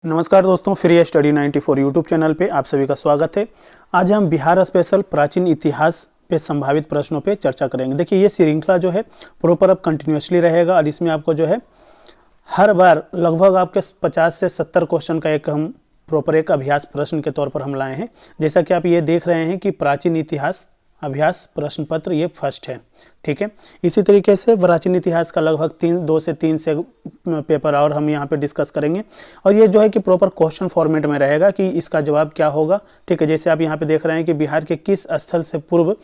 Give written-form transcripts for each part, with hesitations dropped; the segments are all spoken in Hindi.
नमस्कार दोस्तों, फ्री स्टडी 94 यूट्यूब चैनल पे आप सभी का स्वागत है। आज हम बिहार स्पेशल प्राचीन इतिहास पे संभावित प्रश्नों पे चर्चा करेंगे। देखिए, ये श्रृंखला जो है प्रॉपर अब कंटिन्यूसली रहेगा और इसमें आपको जो है हर बार लगभग आपके 50 से 70 क्वेश्चन का एक हम प्रॉपर एक अभ्यास प्रश्न के तौर पर हम लाए हैं। जैसा कि आप ये देख रहे हैं कि प्राचीन इतिहास अभ्यास प्रश्न पत्र ये फर्स्ट है, ठीक है। इसी तरीके से प्राचीन इतिहास का लगभग 2 से 3 से पेपर और हम यहाँ पे डिस्कस करेंगे और ये जो है कि प्रॉपर क्वेश्चन फॉर्मेट में रहेगा कि इसका जवाब क्या होगा, ठीक है। जैसे आप यहाँ पे देख रहे हैं कि बिहार के किस स्थल से पूर्व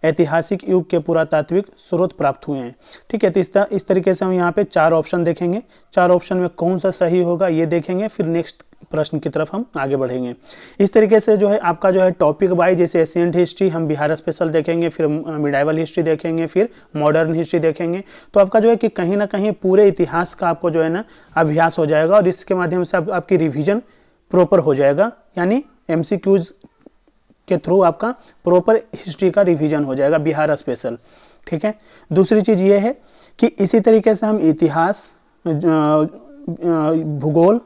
ऐतिहासिक युग के पुरातात्विक स्रोत प्राप्त हुए हैं, ठीक है। तो इस तरीके से हम यहाँ पे 4 ऑप्शन देखेंगे, 4 ऑप्शन में कौन सा सही होगा ये देखेंगे, फिर नेक्स्ट प्रश्न की तरफ हम आगे बढ़ेंगे। इस तरीके से जो है आपका जो है टॉपिक वाइज, जैसे एशियंट हिस्ट्री हम बिहार स्पेशल देखेंगे, फिर मिडाइवल हिस्ट्री देखेंगे, फिर मॉडर्न हिस्ट्री देखेंगे। तो आपका जो है कि कहीं ना कहीं पूरे इतिहास का आपको जो है ना अभ्यास हो जाएगा और इसके माध्यम से आपकी रिवीजन प्रॉपर हो जाएगा, यानी एमसीक्यूज के थ्रू आपका प्रॉपर हिस्ट्री का रिवीजन हो जाएगा बिहार स्पेशल, ठीक है। दूसरी चीज़ ये है कि इसी तरीके से हम इतिहास, भूगोल,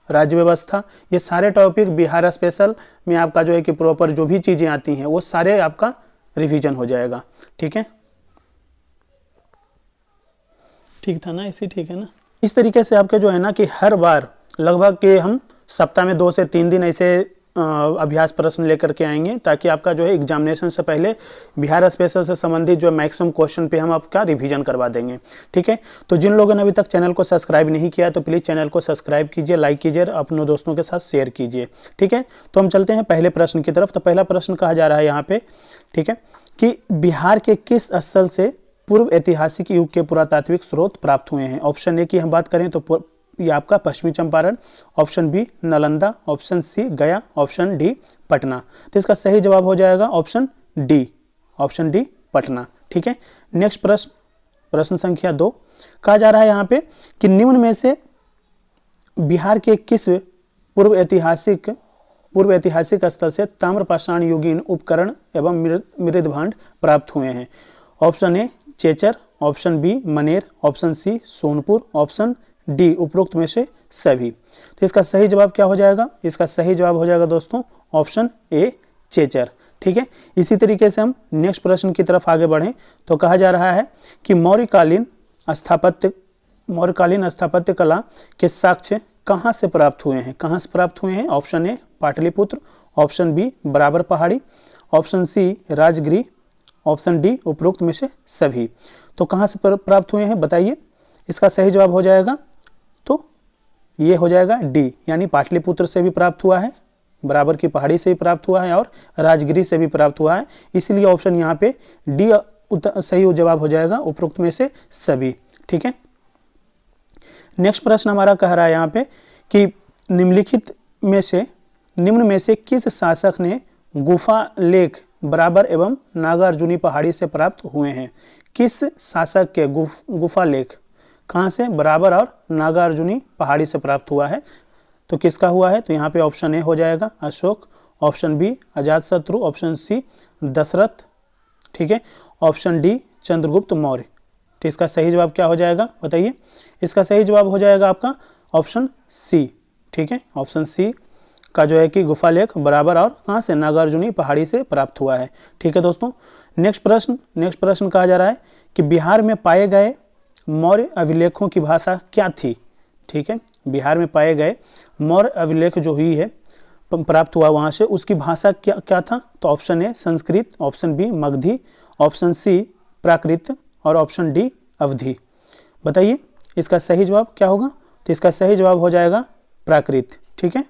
राज्य व्यवस्था, ये सारे टॉपिक बिहार स्पेशल में आपका जो है कि प्रॉपर जो भी चीज़ें आती हैं वो सारे आपका रिवीजन हो जाएगा, ठीक है। ठीक था ना, इसी ठीक है ना। इस तरीके से आपके जो है ना कि हर बार लगभग के हम सप्ताह में 2 से 3 दिन ऐसे अभ्यास प्रश्न लेकर के आएंगे, ताकि आपका जो है एग्जामिनेशन से पहले बिहार स्पेशल से संबंधित जो मैक्सिमम क्वेश्चन पे हम आपका रिवीजन करवा देंगे, ठीक है। तो जिन लोगों ने अभी तक चैनल को सब्सक्राइब नहीं किया तो प्लीज़ चैनल को सब्सक्राइब कीजिए, लाइक कीजिए, अपने दोस्तों के साथ शेयर कीजिए, ठीक है। तो हम चलते हैं पहले प्रश्न की तरफ। तो पहला प्रश्न कहा जा रहा है यहाँ पे, ठीक है, कि बिहार के किस स्थल से पूर्व ऐतिहासिक युग के पुरातात्विक स्रोत प्राप्त हुए हैं। ऑप्शन ए की हम बात करें तो ये आपका पश्चिमी Champaran, option B Nalanda, option C Gaya, option D Patna. तो इसका सही जवाब हो जाएगा ऑप्शन डी पटना, ठीक है। नेक्स्ट प्रश्न, प्रश्न संख्या 2 कहा जा रहा है यहाँ पे कि निम्न में से बिहार के किस पूर्व ऐतिहासिक स्थल से ताम्रपाषाण युगीन उपकरण एवं मृदभांड प्राप्त हुए हैं। Option A Chechar, option B Maner, option C Sonpur, option D उपरोक्त में से सभी। तो इसका सही जवाब क्या हो जाएगा? इसका सही जवाब हो जाएगा दोस्तों ऑप्शन ए चेचर, ठीक है। इसी तरीके से हम नेक्स्ट प्रश्न की तरफ आगे बढ़ें तो कहा जा रहा है कि मौर्यकालीन स्थापत्य कला के साक्ष्य कहाँ से प्राप्त हुए हैं? कहाँ से प्राप्त हुए हैं? Option A Pataliputra, option B Barabar पहाड़ी, option C Rajgiri, option D उपरोक्त में से सभी। तो कहाँ से प्राप्त हुए हैं बताइए। इसका सही जवाब हो जाएगा तो ये हो जाएगा डी, यानी पाटलिपुत्र से भी प्राप्त हुआ है, बराबर की पहाड़ी से भी प्राप्त हुआ है और राजगिरी से भी प्राप्त हुआ है। इसलिए ऑप्शन यहाँ पे डी सही जवाब हो जाएगा उपरोक्त में से सभी, ठीक है। नेक्स्ट प्रश्न हमारा कह रहा है यहाँ पे कि निम्न में से किस शासक ने गुफा लेख बराबर एवं नागार्जुनी पहाड़ी से प्राप्त हुए हैं? किस शासक के गुफा लेख कहाँ से? बराबर और नागार्जुनी पहाड़ी से प्राप्त हुआ है। तो किसका हुआ है? तो यहाँ पे ऑप्शन ए हो जाएगा Ashoka, option B Ajatashatru, option C Dasharatha, ठीक है, ऑप्शन डी चंद्रगुप्त मौर्य। तो इसका सही जवाब क्या हो जाएगा बताइए। इसका सही जवाब हो जाएगा आपका ऑप्शन सी, ठीक है। ऑप्शन सी का जो है कि गुफा लेख बराबर और कहाँ से? नागार्जुनी पहाड़ी से प्राप्त हुआ है, ठीक है दोस्तों। नेक्स्ट प्रश्न कहा जा रहा है कि बिहार में पाए गए मौर्य अभिलेखों की भाषा क्या थी? ठीक है, बिहार में पाए गए मौर्य अभिलेख जो हुई है प्राप्त हुआ वहाँ से, उसकी भाषा क्या था? तो option A Sanskrit, option B Magadhi, option C Prakrit और ऑप्शन डी अवधी। बताइए इसका सही जवाब क्या होगा। तो इसका सही जवाब हो जाएगा प्राकृत, ठीक है।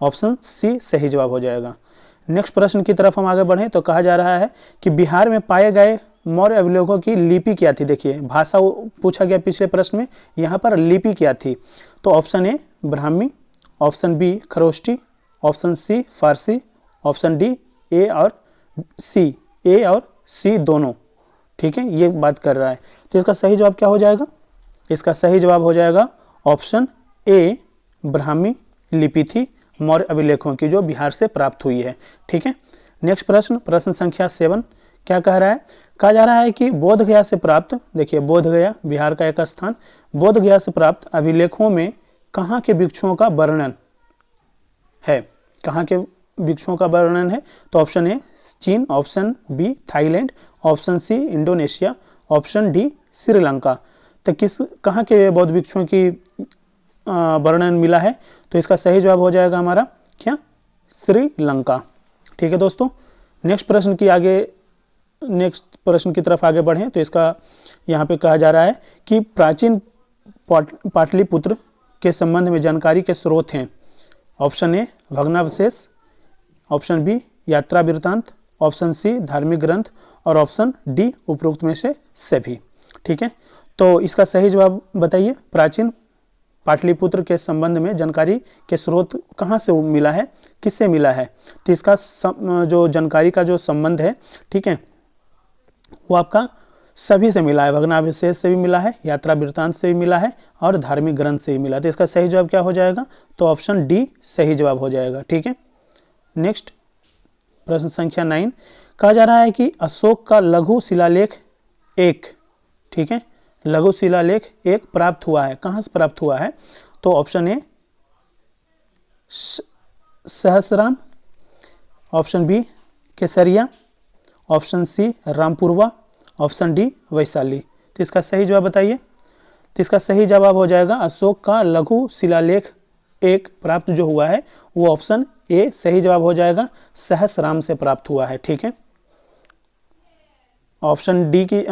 ऑप्शन सी सही जवाब हो जाएगा। नेक्स्ट प्रश्न की तरफ हम आगे बढ़ें तो कहा जा रहा है कि बिहार में पाए गए मौर्य अभिलेखों की लिपि क्या थी? देखिए भाषा पूछा गया पिछले प्रश्न में, यहाँ पर लिपि क्या थी? तो option A Brahmi, option B Kharosthi, option C Farsi, option D A और सी दोनों, ठीक है, ये बात कर रहा है। तो इसका सही जवाब क्या हो जाएगा? इसका सही जवाब हो जाएगा ऑप्शन ए ब्राह्मी लिपि थी मौर्य अभिलेखों की जो बिहार से प्राप्त हुई है, ठीक है। नेक्स्ट प्रश्न संख्या 7 क्या कह रहा है? कहा जा रहा है कि बोधगया से प्राप्त, देखिए बोधगया बिहार का एक स्थान, बोधगया से प्राप्त अभिलेखों में कहाँ के भिक्षुओं का वर्णन है। कहाँ के वृक्षों का वर्णन है? तो ऑप्शन ए चीन, option B Thailand, option C Indonesia, option D Sri Lanka. तो कहाँ के बौद्ध वृक्षों की वर्णन मिला है? तो इसका सही जवाब हो जाएगा हमारा क्या? श्रीलंका। ठीक है दोस्तों, नेक्स्ट प्रश्न की तरफ आगे बढ़ें। तो इसका यहाँ पे कहा जा रहा है कि प्राचीन पाटलिपुत्र के संबंध में जानकारी के स्रोत हैं। ऑप्शन ए भग्नावशेष, ऑप्शन बी यात्रा वृत्तांत, ऑप्शन सी धार्मिक ग्रंथ और ऑप्शन डी उपरोक्त में से सभी। ठीक है, तो इसका सही जवाब बताइए। प्राचीन पाटलिपुत्र के संबंध में जानकारी के स्रोत कहाँ से मिला है, किससे मिला है? तो इसका जो जानकारी का जो संबंध है, ठीक है, वो आपका सभी से मिला है। भग्नावशेष से भी मिला है, यात्रा वृत्तांत से भी मिला है और धार्मिक ग्रंथ से भी मिला है। तो इसका सही जवाब क्या हो जाएगा? तो ऑप्शन डी सही जवाब हो जाएगा। ठीक है, नेक्स्ट प्रश्न संख्या 9 कहा जा रहा है कि अशोक का लघु शिलालेख 1, ठीक है, लघु शिलालेख 1 प्राप्त हुआ है। कहाँ से प्राप्त हुआ है? तो option A Sahasram, option B Kesariya, option C Rampurva, option D Vaishali. तो इसका सही जवाब बताइए। तो इसका सही जवाब हो जाएगा अशोक का लघु शिलालेख 1 प्राप्त जो हुआ है वो ऑप्शन ए सही जवाब हो जाएगा, सहस्राम से प्राप्त हुआ है। ठीक है, ऑप्शन डी की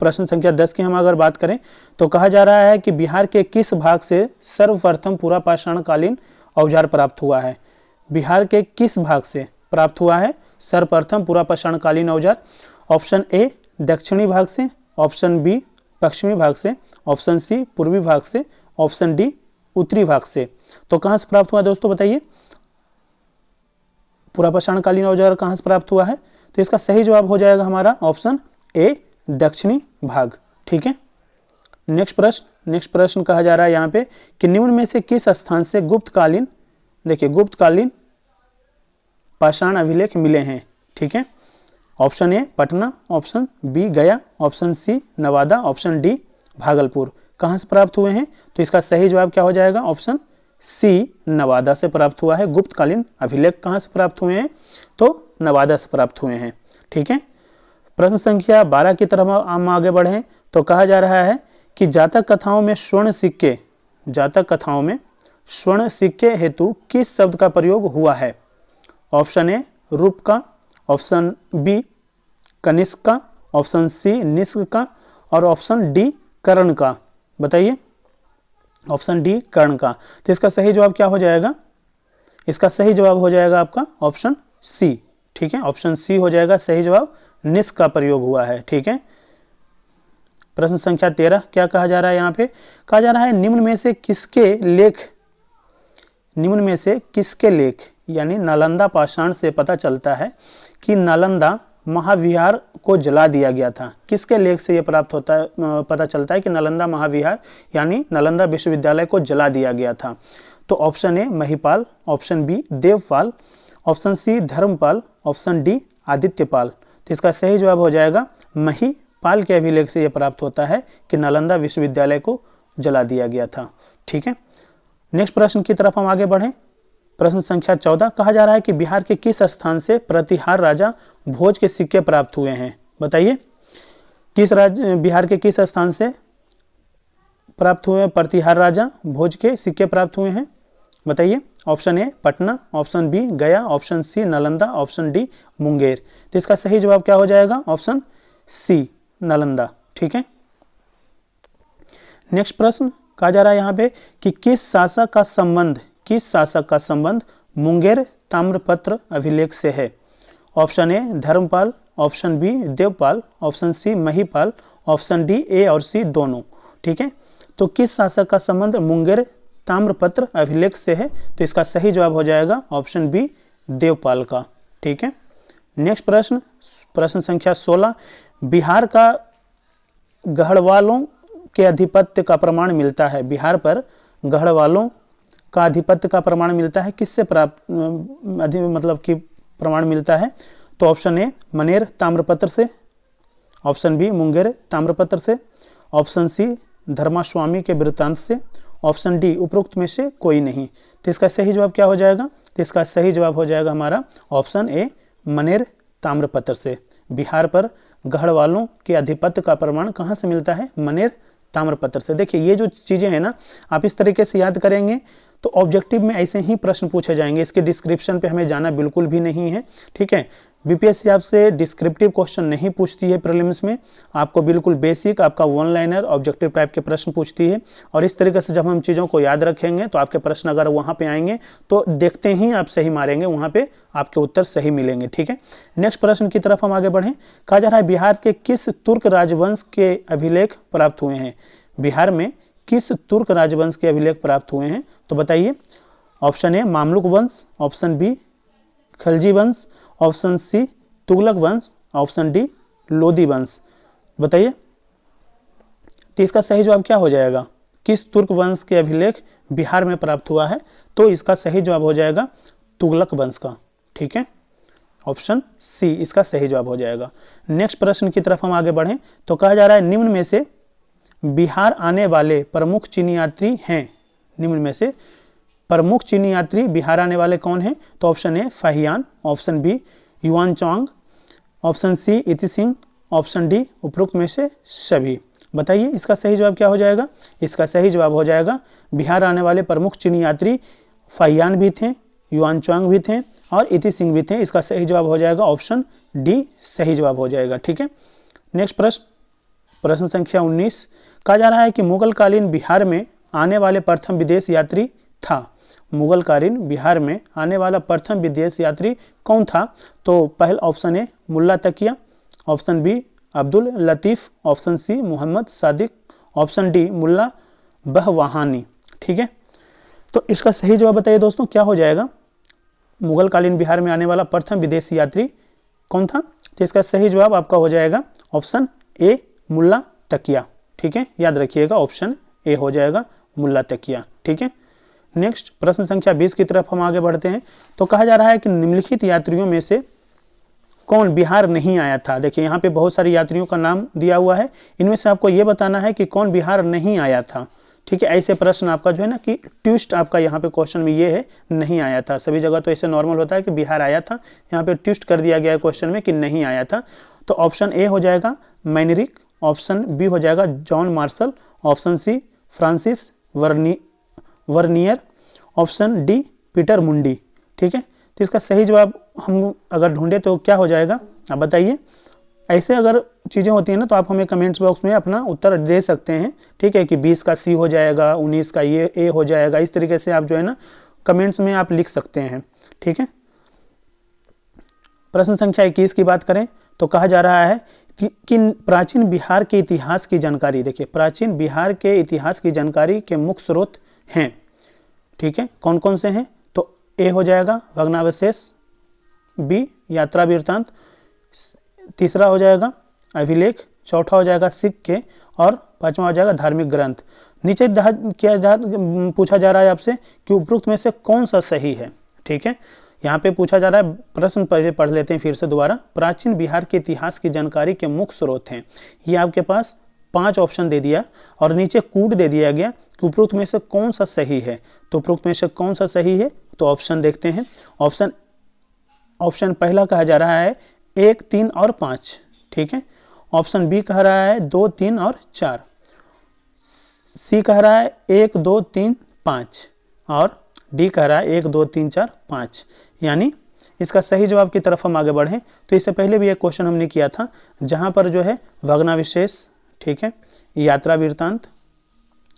प्रश्न संख्या 10 की हम अगर बात करें तो कहा जा रहा है कि बिहार के किस भाग से सर्वप्रथम पूरा पाषाणकालीन औजार प्राप्त हुआ है? बिहार के किस भाग से प्राप्त हुआ है सर्वप्रथम पूरा पाषाणकालीन औजार? ऑप्शन ए दक्षिणी भाग से, ऑप्शन बी पश्चिमी भाग से, ऑप्शन सी पूर्वी भाग से, ऑप्शन डी उत्तरी भाग से। तो कहाँ से प्राप्त हुआ दोस्तों बताइए? पूरा पाषाणकालीन औजार कहाँ से प्राप्त हुआ है? तो इसका सही जवाब हो जाएगा हमारा ऑप्शन ए दक्षिणी भाग। ठीक है, नेक्स्ट प्रश्न कहा जा रहा है यहाँ पे कि निम्न में से किस स्थान से गुप्तकालीन, देखिए गुप्तकालीन पाषाण अभिलेख मिले हैं? ठीक है, option A Patna, option B Gaya, option C Nawada, option D Bhagalpur. कहाँ से प्राप्त हुए हैं? तो इसका सही जवाब क्या हो जाएगा? ऑप्शन सी नवादा से प्राप्त हुआ है। गुप्तकालीन अभिलेख कहाँ से प्राप्त हुए हैं? तो नवादा से प्राप्त हुए हैं। ठीक है, प्रश्न संख्या 12 की तरफ हम आगे बढ़ें तो कहा जा रहा है कि जातक कथाओं में स्वर्ण सिक्के हेतु किस शब्द का प्रयोग हुआ है? ऑप्शन ए रूप का, ऑप्शन बी कनिष्क का, ऑप्शन सी निष्क का और ऑप्शन डी कर्ण का। बताइए, ऑप्शन डी कर्ण का। तो इसका सही जवाब क्या हो जाएगा? इसका सही जवाब हो जाएगा आपका ऑप्शन सी। ठीक है, ऑप्शन सी हो जाएगा सही जवाब, निष्क का प्रयोग हुआ है। ठीक है, प्रश्न संख्या 13 क्या कहा जा रहा है यहाँ पे? कहा जा रहा है निम्न में से किसके लेख यानी नालंदा पाषाण से पता चलता है कि नालंदा महाविहार को जला दिया गया था? किसके लेख से यह प्राप्त होता है, पता चलता है कि नालंदा महाविहार यानी नालंदा विश्वविद्यालय को जला दिया गया था? तो option A Mahipal, option B Devpal, option C Dharmapal, option D Adityapal. तो इसका सही जवाब हो जाएगा महिपाल के अभिलेख से यह प्राप्त होता है कि नालंदा विश्वविद्यालय को जला दिया गया था। ठीक है, नेक्स्ट प्रश्न की तरफ हम आगे बढ़ें। प्रश्न संख्या 14 कहा जा रहा है कि बिहार के किस स्थान से प्रतिहार राजा भोज के सिक्के प्राप्त हुए हैं? बताइए, बिहार के किस स्थान से प्राप्त हुए प्रतिहार राजा भोज के सिक्के प्राप्त हुए हैं? बताइए, option A Patna, option B Gaya, option C Nalanda, option D Munger. तो इसका सही जवाब क्या हो जाएगा? Option C Nalanda. ठीक है, नेक्स्ट प्रश्न कहा जा रहा है यहाँ पे कि किस शासक का संबंध मुंगेर ताम्रपत्र अभिलेख से है? Option A Dharmapala, option B Devpal, option C Mahipala, option D A और सी दोनों। ठीक है, तो किस शासक का संबंध मुंगेर ताम्रपत्र अभिलेख से है? तो इसका सही जवाब हो जाएगा ऑप्शन बी देवपाल का। ठीक है, नेक्स्ट प्रश्न संख्या 16 बिहार का गढ़वालों के आधिपत्य का प्रमाण मिलता है। बिहार पर गढ़वालों का आधिपत्य का प्रमाण मिलता है किससे प्राप्त मतलब कि प्रमाण मिलता है? तो ऑप्शन ए मनेर ताम्रपत्र से, ऑप्शन बी मुंगेर ताम्रपत्र से, ऑप्शन सी धर्मास्वामी के वृत्तांत से, ऑप्शन डी उपरोक्त में से कोई नहीं। तो इसका सही जवाब क्या हो जाएगा? तो इसका सही जवाब हो जाएगा हमारा ऑप्शन ए, मनेर ताम्रपत्र से। बिहार पर गढ़वालों के आधिपत्य का प्रमाण कहाँ से मिलता है? मनेर ताम्रपत्र से। देखिए ये जो चीज़ें हैं ना, आप इस तरीके से याद करेंगे तो ऑब्जेक्टिव में ऐसे ही प्रश्न पूछे जाएंगे। इसके डिस्क्रिप्शन पे हमें जाना बिल्कुल भी नहीं है, ठीक है। बीपीएससी आपसे डिस्क्रिप्टिव क्वेश्चन नहीं पूछती है प्रीलिम्स में, आपको बिल्कुल बेसिक आपका वन लाइनर ऑब्जेक्टिव टाइप के प्रश्न पूछती है। और इस तरीके से जब हम चीज़ों को याद रखेंगे तो आपके प्रश्न अगर वहाँ पे आएंगे तो देखते ही आप सही मारेंगे, वहाँ पे आपके उत्तर सही मिलेंगे, ठीक है। नेक्स्ट प्रश्न की तरफ हम आगे बढ़ें। कहा जा रहा है बिहार के किस तुर्क राजवंश के अभिलेख प्राप्त हुए हैं? बिहार में किस तुर्क राजवंश के अभिलेख प्राप्त हुए हैं? तो बताइए। ऑप्शन ए मामलुक वंश, ऑप्शन बी खलजी वंश, ऑप्शन सी तुगलक वंश, ऑप्शन डी लोदी वंश। बताइए तो इसका सही जवाब क्या हो जाएगा? किस तुर्क वंश के अभिलेख बिहार में प्राप्त हुआ है? तो इसका सही जवाब हो जाएगा तुगलक वंश का, ठीक है। ऑप्शन सी इसका सही जवाब हो जाएगा। नेक्स्ट प्रश्न की तरफ हम आगे बढ़ें तो कहा जा रहा है निम्न में से बिहार आने वाले प्रमुख चीनी यात्री हैं। निम्न में से प्रमुख चीनी यात्री बिहार आने वाले कौन हैं? तो option A Fahien, option B Yuanchwang, option C Itsing, option D उपरोक्त में से सभी। बताइए इसका सही जवाब क्या हो जाएगा? इसका सही जवाब हो जाएगा बिहार आने वाले प्रमुख चीनी यात्री फाहियान भी थे, युआनचांग भी थे और इति सिंह भी थे। इसका सही जवाब हो जाएगा ऑप्शन डी सही जवाब हो जाएगा, ठीक है। नेक्स्ट प्रश्न संख्या 19। कहा जा रहा है कि मुगल कालीन बिहार में आने वाले प्रथम विदेश यात्री था। मुगल कालीन बिहार में आने वाला प्रथम विदेश यात्री कौन था? तो पहला option A Mulla Takiya, option B Abdul Latif, option C Mohammad Sadiq, option D Mulla Bahwahani, ठीक है। तो इसका सही जवाब बताइए दोस्तों क्या हो जाएगा? मुगल कालीन बिहार में आने वाला प्रथम विदेशी यात्री कौन था? तो इसका सही जवाब आपका हो जाएगा ऑप्शन ए मुल्ला तकिया, ठीक है। याद रखिएगा ऑप्शन ए हो जाएगा मुल्ला तकिया, ठीक है। नेक्स्ट प्रश्न संख्या 20 की तरफ हम आगे बढ़ते हैं तो कहा जा रहा है कि निम्नलिखित यात्रियों में से कौन बिहार नहीं आया था? देखिए यहाँ पे बहुत सारे यात्रियों का नाम दिया हुआ है, इनमें से आपको ये बताना है कि कौन बिहार नहीं आया था, ठीक है। ऐसे प्रश्न आपका जो है ना कि ट्विस्ट आपका यहाँ पे क्वेश्चन में ये है नहीं आया था। सभी जगह तो ऐसे नॉर्मल होता है कि बिहार आया था, यहाँ पे ट्विस्ट कर दिया गया है क्वेश्चन में कि नहीं आया था। तो ऑप्शन ए हो जाएगा मैनरिक, ऑप्शन बी हो जाएगा John Marshall, option C Francis Bernier, option D Peter Mundy, ठीक है। तो इसका सही जवाब हम अगर ढूंढे तो क्या हो जाएगा आप बताइए। ऐसे अगर चीज़ें होती हैं ना तो आप हमें कमेंट्स बॉक्स में अपना उत्तर दे सकते हैं, ठीक है, कि 20 का सी हो जाएगा, 19 का ये ए हो जाएगा। इस तरीके से आप जो है ना कमेंट्स में आप लिख सकते हैं, ठीक है। प्रश्न संख्या 21 की बात करें तो कहा जा रहा है कि प्राचीन बिहार के इतिहास की जानकारी, देखिए प्राचीन बिहार के इतिहास की जानकारी के मुख्य स्रोत हैं, ठीक है। कौन कौन से हैं? तो ए हो जाएगा भग्नावशेष, बी यात्रा वृत्तांत, तीसरा हो जाएगा अभिलेख, चौथा हो जाएगा सिक्के और पांचवा हो जाएगा धार्मिक ग्रंथ। नीचे पूछा जा रहा है आपसे कि उपरोक्त में से कौन सा सही है, ठीक है। यहाँ पे पूछा जा रहा है, प्रश्न पहले पढ़ लेते हैं फिर से दोबारा। प्राचीन बिहार के इतिहास की जानकारी के मुख्य स्रोत हैं, ये आपके पास 5 ऑप्शन दे दिया और नीचे कूट दे दिया गया कि उपरोक्त में से कौन सा सही है। तो उपरोक्त में से कौन सा सही है? तो ऑप्शन देखते हैं। ऑप्शन पहला कहा जा रहा है 1, 3 और 5, ठीक है। ऑप्शन बी कह रहा है 2, 3 और 4, सी कह रहा है 1, 2, 3, 5 और डी कह रहा है 1, 2, 3, 4, 5। यानी इसका सही जवाब की तरफ हम आगे बढ़ें तो इससे पहले भी एक क्वेश्चन हमने किया था जहां पर जो है भग्नावशेष, ठीक है, यात्रा वृत्तांत,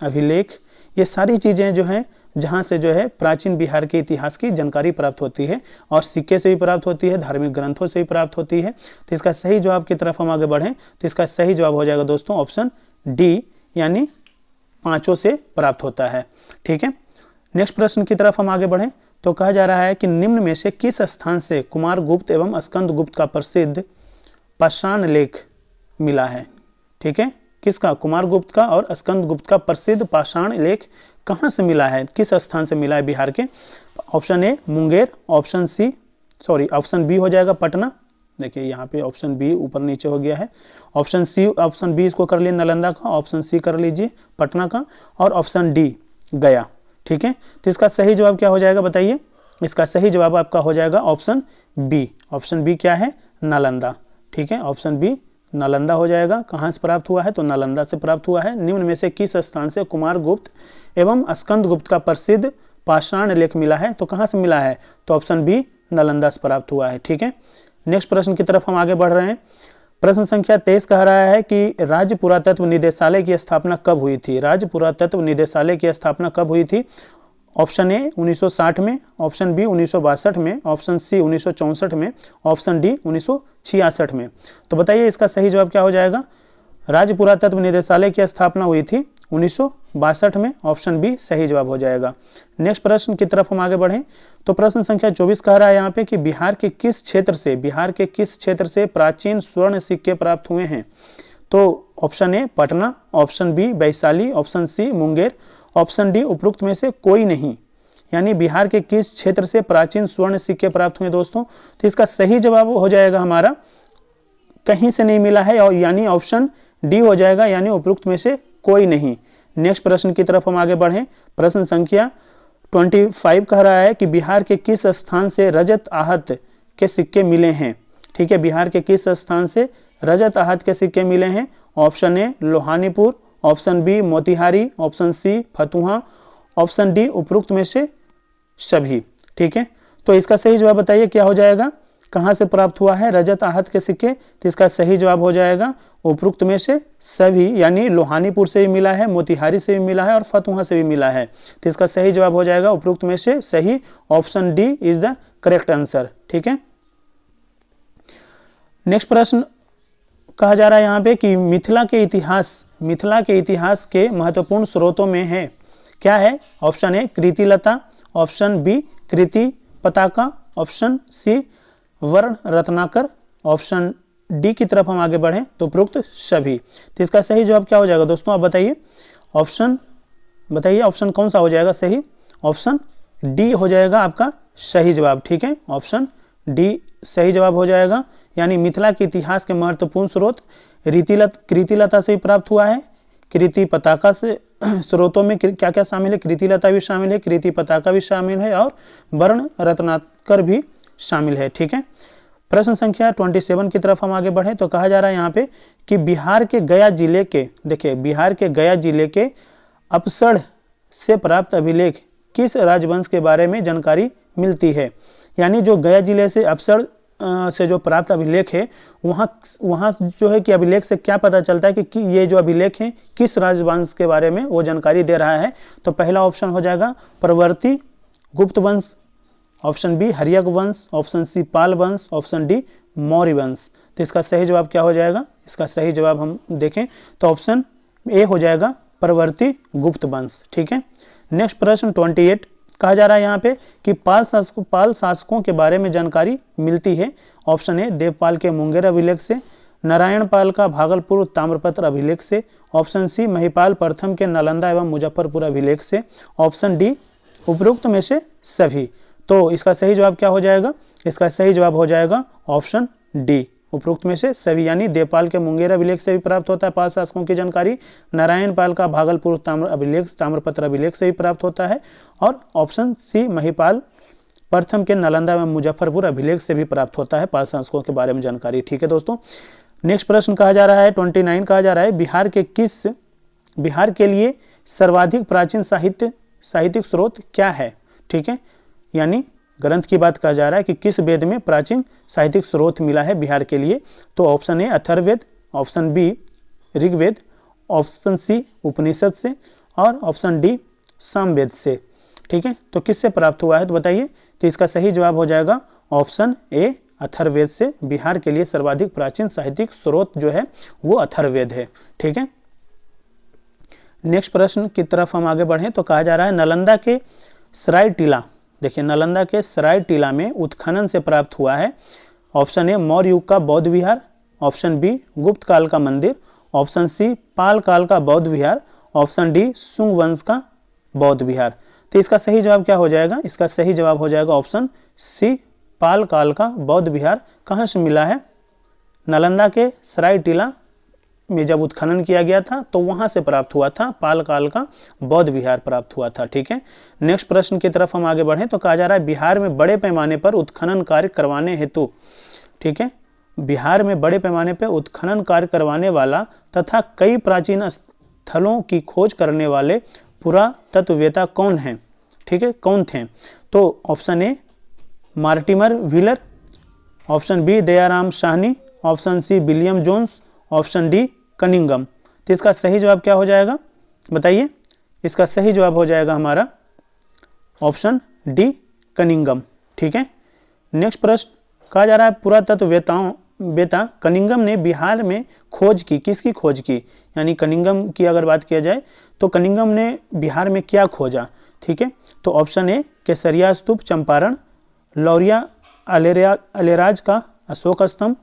अभिलेख, ये सारी चीज़ें जो हैं जहाँ से जो है प्राचीन बिहार के इतिहास की जानकारी प्राप्त होती है और सिक्के से भी प्राप्त होती है, धार्मिक ग्रंथों से भी प्राप्त होती है। तो इसका सही जवाब की तरफ हम आगे बढ़ें तो इसका सही जवाब हो जाएगा दोस्तों ऑप्शन डी, यानी 5 से प्राप्त होता है, ठीक है। नेक्स्ट प्रश्न की तरफ हम आगे बढ़ें तो कहा जा रहा है कि निम्न में से किस स्थान से कुमार गुप्त एवं स्कंद गुप्त का प्रसिद्ध पाषाण लेख मिला है, ठीक है। किसका? कुमार गुप्त का और स्कंद गुप्त का प्रसिद्ध पाषाण लेख कहाँ से मिला है, किस स्थान से मिला है बिहार के? Option A Munger, option B हो जाएगा पटना, देखिए यहाँ पे ऑप्शन बी ऊपर नीचे हो गया है। ऑप्शन बी इसको कर लिए नालंदा का, ऑप्शन सी कर लीजिए पटना का और ऑप्शन डी गया। ठीक है, तो इसका सही जवाब क्या हो जाएगा बताइए? इसका सही जवाब आपका हो जाएगा ऑप्शन बी। ऑप्शन बी क्या है? नालंदा। ठीक है, ऑप्शन बी नालंदा हो जाएगा। कहाँ से प्राप्त हुआ है? तो नालंदा से प्राप्त हुआ है। निम्न में से किस स्थान से कुमार गुप्त एवं स्कंद गुप्त का प्रसिद्ध पाषाण लेख मिला है? तो कहाँ से मिला है? तो ऑप्शन बी नालंदा से प्राप्त हुआ है। ठीक है, नेक्स्ट प्रश्न की तरफ हम आगे बढ़ रहे हैं। प्रश्न संख्या 23 कह रहा है कि राज्य पुरातत्व निदेशालय की स्थापना कब हुई थी? राज्य पुरातत्व निदेशालय की स्थापना कब हुई थी? ऑप्शन ए 1960 में, ऑप्शन बी 1962 में, ऑप्शन सी 1964 में, ऑप्शन डी 1966 में। तो बताइए इसका सही जवाब क्या हो जाएगा? राज्य पुरातत्व निदेशालय की स्थापना हुई थी 1962 में। ऑप्शन बी सही जवाब हो जाएगा। नेक्स्ट प्रश्न की तरफ हम आगे बढ़ें तो प्रश्न संख्या 24 कह रहा है यहाँ पे कि बिहार के किस क्षेत्र से प्राचीन स्वर्ण सिक्के प्राप्त हुए हैं? तो option A Patna, option B Vaishali, option C Munger, option D उपरोक्त में से कोई नहीं। यानी बिहार के किस क्षेत्र से प्राचीन स्वर्ण सिक्के प्राप्त हुए दोस्तों? तो इसका सही जवाब हो जाएगा हमारा कहीं से नहीं मिला है, और यानी ऑप्शन डी हो जाएगा, यानी उपरोक्त में से कोई नहीं। नेक्स्ट प्रश्न की तरफ हम आगे बढ़ें। प्रश्न संख्या 25 कह रहा है कि बिहार के किस स्थान से रजत आहत के सिक्के मिले हैं? ठीक है, बिहार के किस स्थान से रजत आहत के सिक्के मिले हैं? Option A Lohanipur, option B Motihari, option C Fatuha, option D उपरोक्त में से सभी। ठीक है, तो इसका सही जवाब बताइए क्या हो जाएगा? कहाँ से प्राप्त हुआ है रजत आहत के सिक्के? तो इसका सही जवाब हो जाएगा उपरोक्त में से सभी, यानी लोहानीपुर से भी मिला है, मोतिहारी से भी मिला है और फतुहा से भी मिला है। तो इसका सही जवाब हो जाएगा उपरोक्त में से सही, option D is the correct answer. ठीक है, नेक्स्ट प्रश्न कहा जा रहा है यहाँ पे कि मिथिला के इतिहास के महत्वपूर्ण स्रोतों में है क्या है? ऑप्शन ए कृतिलता, ऑप्शन बी कृति पताका, ऑप्शन सी वर्ण रत्नाकर, ऑप्शन डी की तरफ हम आगे बढ़ें तो उपरोक्त सभी। तो इसका सही जवाब क्या हो जाएगा दोस्तों? आप बताइए, ऑप्शन बताइए, ऑप्शन कौन सा हो जाएगा सही? ऑप्शन डी हो जाएगा आपका सही जवाब। ठीक है, ऑप्शन डी सही जवाब हो जाएगा। यानी मिथिला के इतिहास के महत्वपूर्ण स्रोत कृतिलता से प्राप्त हुआ है। कृति पताका से स्रोतों में क्या क्या शामिल है? कृतिलता भी शामिल है, कृति पताका भी शामिल है और वर्ण रत्नाकर भी शामिल है। ठीक है, प्रश्न संख्या 27 की तरफ हम आगे बढ़े तो कहा जा रहा है यहाँ पे कि बिहार के गया जिले के, देखिए बिहार के गया जिले के अपसड़ से प्राप्त अभिलेख किस राजवंश के बारे में जानकारी मिलती है? यानी जो गया जिले से अपसड़ से जो प्राप्त अभिलेख है, वहाँ जो है कि अभिलेख से क्या पता चलता है कि ये जो अभिलेख है किस राजवंश के बारे में वो जानकारी दे रहा है? तो पहला ऑप्शन हो जाएगा परवर्ती गुप्त वंश, ऑप्शन बी हर्यक वंश, ऑप्शन सी पाल वंश, ऑप्शन डी मौर्य वंश। तो इसका सही जवाब क्या हो जाएगा? इसका सही जवाब हम देखें तो ऑप्शन ए हो जाएगा परवर्ती गुप्त वंश। ठीक है, नेक्स्ट प्रश्न 28 कहा जा रहा है यहाँ पे कि पाल शासकों के बारे में जानकारी मिलती है। ऑप्शन ए देवपाल के मुंगेर अभिलेख से, नारायण पाल का भागलपुर ताम्रपत्र अभिलेख से, ऑप्शन सी महिपाल प्रथम के नालंदा एवं मुजफ्फरपुर अभिलेख से, ऑप्शन डी उपरोक्त में से सभी। तो इसका सही जवाब क्या हो जाएगा? इसका सही जवाब हो जाएगा ऑप्शन डी उपरोक्त में से सभी, यानी देवपाल के मुंगेर अभिलेख से भी प्राप्त होता है पाल शासकों की जानकारी, नारायण पाल का भागलपुर ताम्रपत्र अभिलेख से भी प्राप्त होता है, और ऑप्शन सी महिपाल प्रथम के नालंदा एवं मुजफ्फरपुर अभिलेख से भी प्राप्त होता है पाल शासकों के बारे में जानकारी। ठीक है दोस्तों, नेक्स्ट प्रश्न कहा जा रहा है 29 कहा जा रहा है बिहार के लिए सर्वाधिक प्राचीन साहित्यिक स्रोत क्या है? ठीक है, यानी ग्रंथ की बात कहा जा रहा है कि किस वेद में प्राचीन साहित्यिक स्रोत मिला है बिहार के लिए? तो option A Atharvaveda, option B Rigveda, option C Upanishad से और ऑप्शन डी सामवेद से। ठीक है, तो किससे प्राप्त हुआ है तो बताइए? तो इसका सही जवाब हो जाएगा ऑप्शन ए अथर्ववेद से। बिहार के लिए सर्वाधिक प्राचीन साहित्यिक स्रोत जो है वो अथर्ववेद है। ठीक है, नेक्स्ट प्रश्न की तरफ हम आगे बढ़ें तो कहा जा रहा है नालंदा के सराय टीला, देखिए नालंदा के सराय टीला में उत्खनन से प्राप्त हुआ है। ऑप्शन ए मौर्य युग का बौद्ध विहार, ऑप्शन बी गुप्त काल का मंदिर, ऑप्शन सी पाल काल का बौद्ध विहार, ऑप्शन डी सुंग वंश का बौद्ध विहार। तो इसका सही जवाब क्या हो जाएगा? इसका सही जवाब हो जाएगा ऑप्शन सी पाल काल का बौद्ध विहार। कहाँ से मिला है? नालंदा के सराय टीला में जब उत्खनन किया गया था तो वहां से प्राप्त हुआ था, पाल काल का बौद्ध विहार प्राप्त हुआ था। ठीक है, नेक्स्ट प्रश्न की तरफ हम आगे बढ़ें तो कहा जा रहा है बिहार में बड़े पैमाने पर उत्खनन कार्य करवाने हेतु, ठीक है, बिहार में बड़े पैमाने पर उत्खनन कार्य करवाने वाला तथा कई प्राचीन स्थलों की खोज करने वाले पुरातत्ववेत्ता कौन हैं? ठीक है, कौन थे? तो option A Mortimer Wheeler, option B Dayaram Sahni, option C William Jones, option D Cunningham. तो इसका सही जवाब क्या हो जाएगा बताइए? इसका सही जवाब हो जाएगा हमारा ऑप्शन डी कनिंगम। ठीक है, नेक्स्ट प्रश्न कहा जा रहा है पुरातत्ववेत्ताओं कनिंगम ने बिहार में खोज की, किसकी खोज की? यानी कनिंगम की अगर बात किया जाए तो कनिंगम ने बिहार में क्या खोजा? ठीक है, तो ऑप्शन ए केसरिया स्तूप चंपारण, लौरिया अलेराज का अशोक स्तंभ,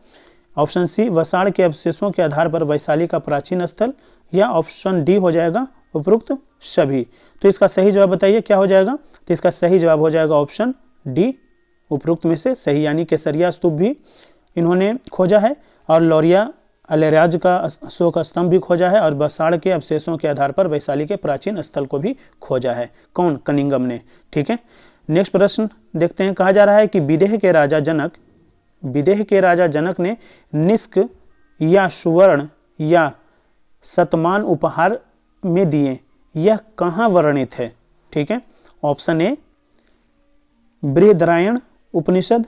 ऑप्शन सी वसाड़ के अवशेषों के आधार पर वैशाली का प्राचीन स्थल, या ऑप्शन डी हो जाएगा उपरोक्त सभी। तो इसका सही जवाब बताइए क्या हो जाएगा? तो इसका सही जवाब हो जाएगा ऑप्शन डी उपरोक्त में से सही, यानी केसरिया स्तूप भी इन्होंने खोजा है और लौरिया अलेराज का अशोक स्तंभ भी खोजा है और वसाड़ के अवशेषों के आधार पर वैशाली के प्राचीन स्थल को भी खोजा है। कौन? कनिंगम ने। ठीक है, नेक्स्ट प्रश्न देखते हैं। कहा जा रहा है कि विदेह के राजा जनक ने निष्क या सुवर्ण या शतमान उपहार में दिए, यह कहाँ वर्णित है? ठीक है, option A Brihadaranyaka Upanishad,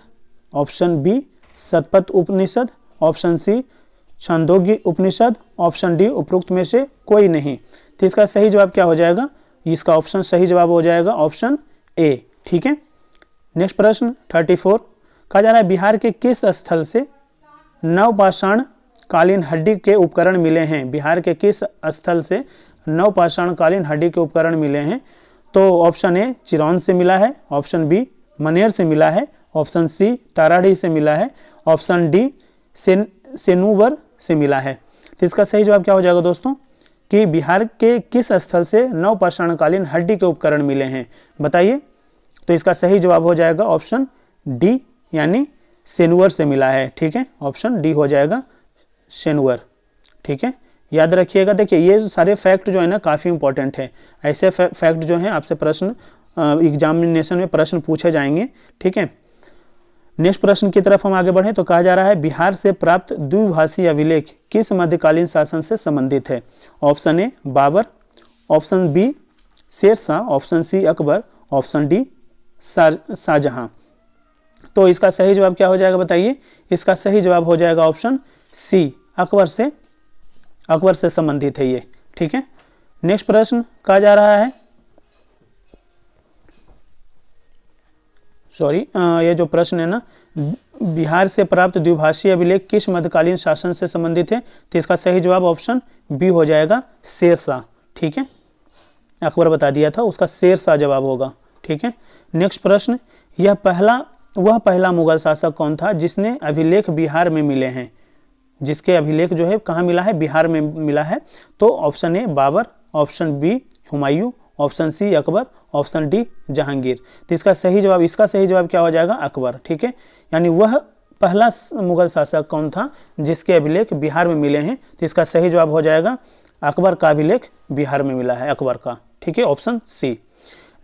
option B Shatapatha Upanishad, option C Chandogya Upanishad, option D उपरोक्त में से कोई नहीं। तो इसका सही जवाब क्या हो जाएगा? इसका ऑप्शन सही जवाब हो जाएगा ऑप्शन ए। ठीक है, नेक्स्ट प्रश्न 34 कहा जा रहा है बिहार के किस स्थल से नवपाषाण कालीन हड्डी के उपकरण मिले हैं? बिहार के किस स्थल से नवपाषाण कालीन हड्डी के उपकरण मिले हैं? तो ऑप्शन ए चिरौंज से मिला है, ऑप्शन बी मनेर से मिला है, ऑप्शन सी ताराढ़ी से मिला है, ऑप्शन डी सेनूवर से मिला है। तो इसका सही जवाब क्या हो जाएगा दोस्तों कि बिहार के किस स्थल से नवपाषाणकालीन हड्डी के उपकरण मिले हैं बताइए? तो इसका सही जवाब हो जाएगा ऑप्शन डी, यानी सेनुअर से मिला है। ठीक है, ऑप्शन डी हो जाएगा सेनुअर। ठीक है, याद रखिएगा। देखिए ये सारे फैक्ट जो है ना काफ़ी इंपॉर्टेंट है, ऐसे फैक्ट जो हैं आपसे प्रश्न एग्जामिनेशन में प्रश्न पूछे जाएंगे। ठीक है, नेक्स्ट प्रश्न की तरफ हम आगे बढ़ें तो कहा जा रहा है बिहार से प्राप्त द्विभाषी अभिलेख किस मध्यकालीन शासन से संबंधित है? Option A Babur, option B Sher Shah, option C Akbar, option D Shah Jahan. तो इसका सही जवाब क्या हो जाएगा बताइए? इसका सही जवाब हो जाएगा ऑप्शन सी, अकबर से संबंधित है ये। ठीक है, नेक्स्ट प्रश्न कहा जा रहा है, ये जो प्रश्न है ना, बिहार से प्राप्त द्विभाषी अभिलेख किस मध्यकालीन शासन से संबंधित है? तो इसका सही जवाब ऑप्शन बी हो जाएगा शेरशाह। ठीक है, अकबर बता दिया था, उसका शेरशाह जवाब होगा। ठीक है, नेक्स्ट प्रश्न, वह पहला मुगल शासक कौन था जिसने अभिलेख बिहार में मिले हैं? जिसके अभिलेख जो है कहाँ मिला है? बिहार में मिला है। तो option A Babur, option B Humayun, option C Akbar, option D Jahangir. तो इसका सही जवाब क्या हो जाएगा? अकबर। ठीक है, यानी वह पहला मुगल शासक कौन था जिसके अभिलेख बिहार में मिले हैं? तो इसका सही जवाब हो जाएगा अकबर का अभिलेख बिहार में मिला है, अकबर का। ठीक है, ऑप्शन सी।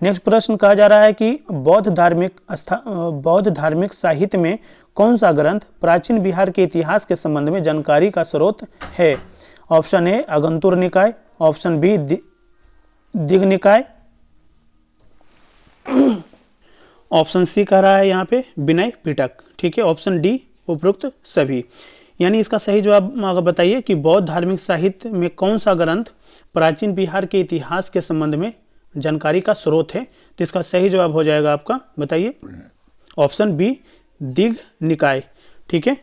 नेक्स्ट प्रश्न कहा जा रहा है कि बौद्ध धार्मिक साहित्य में कौन सा ग्रंथ प्राचीन बिहार के इतिहास के संबंध में जानकारी का स्रोत है? ऑप्शन ए अगंतुर निकाय, ऑप्शन बी दिग निकाय, ऑप्शन सी कह रहा है यहाँ पे विनय पिटक। ठीक है, ऑप्शन डी उपरोक्त सभी। यानी इसका सही जवाब अगर बताइए कि बौद्ध धार्मिक साहित्य में कौन सा ग्रंथ प्राचीन बिहार के इतिहास के संबंध में जानकारी का स्रोत है? तो इसका सही जवाब हो जाएगा आपका बताइए ऑप्शन बी दिग निकाय। ठीक है,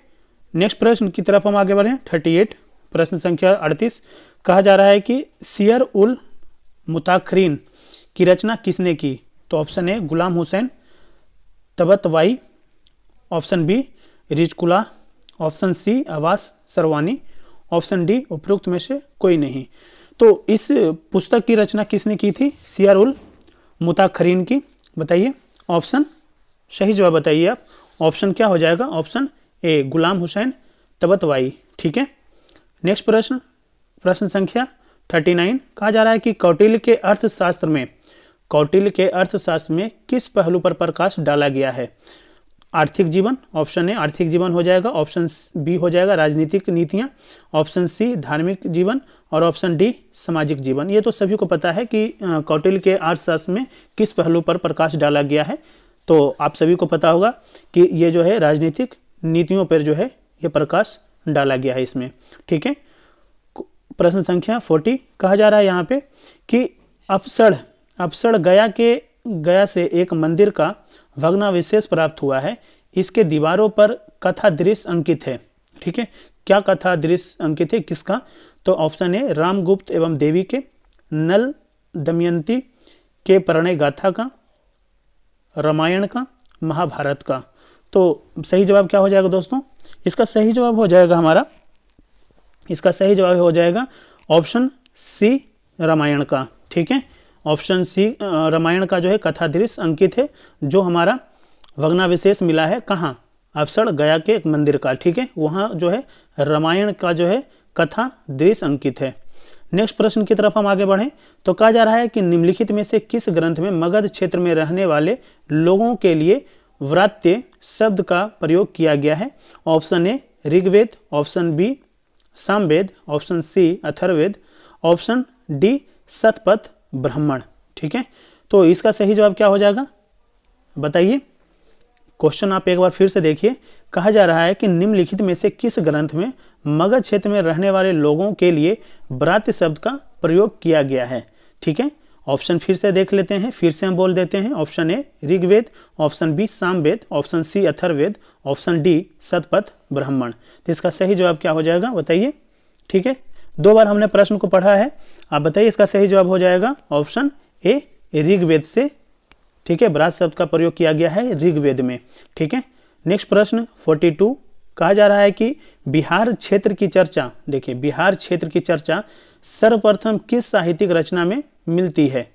नेक्स्ट प्रश्न की तरफ हम आगे बढ़ें। 38 प्रश्न संख्या 38 कहा जा रहा है कि सियर उल मुताखरीन की रचना किसने की? तो option A Ghulam Hussain Tabatabai, option B Rizqullah, option C Abbas Sarwani, option D उपरोक्त में से कोई नहीं। तो इस पुस्तक की रचना किसने की थी? सियर उल मुताखरीन की। बताइए ऑप्शन, सही जवाब बताइए आप। ऑप्शन क्या हो जाएगा? Option A Ghulam Hussain तबतवाई। ठीक है, नेक्स्ट प्रश्न प्रश्न संख्या 39 कहा जा रहा है कि कौटिल्य के अर्थशास्त्र में किस पहलू पर प्रकाश डाला गया है? आर्थिक जीवन, ऑप्शन ए आर्थिक जीवन हो जाएगा, ऑप्शन बी हो जाएगा राजनीतिक नीतियां, ऑप्शन सी धार्मिक जीवन और ऑप्शन डी सामाजिक जीवन। ये तो सभी को पता है कि कौटिल्य के अर्थशास्त्र में किस पहलू पर प्रकाश डाला गया है। तो आप सभी को पता होगा कि ये जो है राजनीतिक नीतियों पर जो है ये प्रकाश डाला गया है इसमें। ठीक है, प्रश्न संख्या 40 कहा जा रहा है यहाँ पे कि अपसड़ गया से एक मंदिर का भग्नावशेष प्राप्त हुआ है, इसके दीवारों पर कथा दृश्य अंकित है। ठीक है, क्या कथा दृश्य अंकित है, किसका? तो ऑप्शन ए रामगुप्त एवं देवी के, नल दमयंती के प्रणय गाथा का, रामायण का, महाभारत का। तो सही जवाब क्या हो जाएगा दोस्तों? इसका सही जवाब हो जाएगा ऑप्शन सी रामायण का। ठीक है, ऑप्शन सी रामायण का जो है कथा दृश्य अंकित है, जो हमारा भग्नावशेष मिला है कहाँ? अपसड़ गया के एक मंदिर का। ठीक है, वहाँ जो है रामायण का जो है कथा दृश्य अंकित है। नेक्स्ट प्रश्न की तरफ हम आगे बढ़ें तो कहा जा रहा है कि निम्नलिखित में से किस ग्रंथ में मगध क्षेत्र में रहने वाले लोगों के लिए व्रात्य शब्द का प्रयोग किया गया है? Option A Rigveda, option B Samaveda, option C Atharvaveda, option D Shatapatha Brahmana. ठीक है, तो इसका सही जवाब क्या हो जाएगा बताइए? क्वेश्चन आप एक बार फिर से देखिए। कहा जा रहा है कि निम्नलिखित में से किस ग्रंथ में मगध क्षेत्र में रहने वाले लोगों के लिए व्रात्य शब्द का प्रयोग किया गया है? ठीक है, ऑप्शन फिर से देख लेते हैं, फिर से हम बोल देते हैं। Option A Rigveda, option B Samaveda, option C Atharvaveda, option D Shatapatha Brahmana. तो इसका सही जवाब क्या हो जाएगा बताइए? ठीक है, 2 बार हमने प्रश्न को पढ़ा है, आप बताइए इसका सही जवाब हो जाएगा ऑप्शन ए ऋग्वेद से। ठीक है, व्रात्य शब्द का प्रयोग किया गया है ऋग्वेद में। ठीक है, नेक्स्ट प्रश्न 42 कहा जा रहा है कि बिहार क्षेत्र की चर्चा, देखिए बिहार क्षेत्र की चर्चा सर्वप्रथम किस साहित्यिक रचना में मिलती है?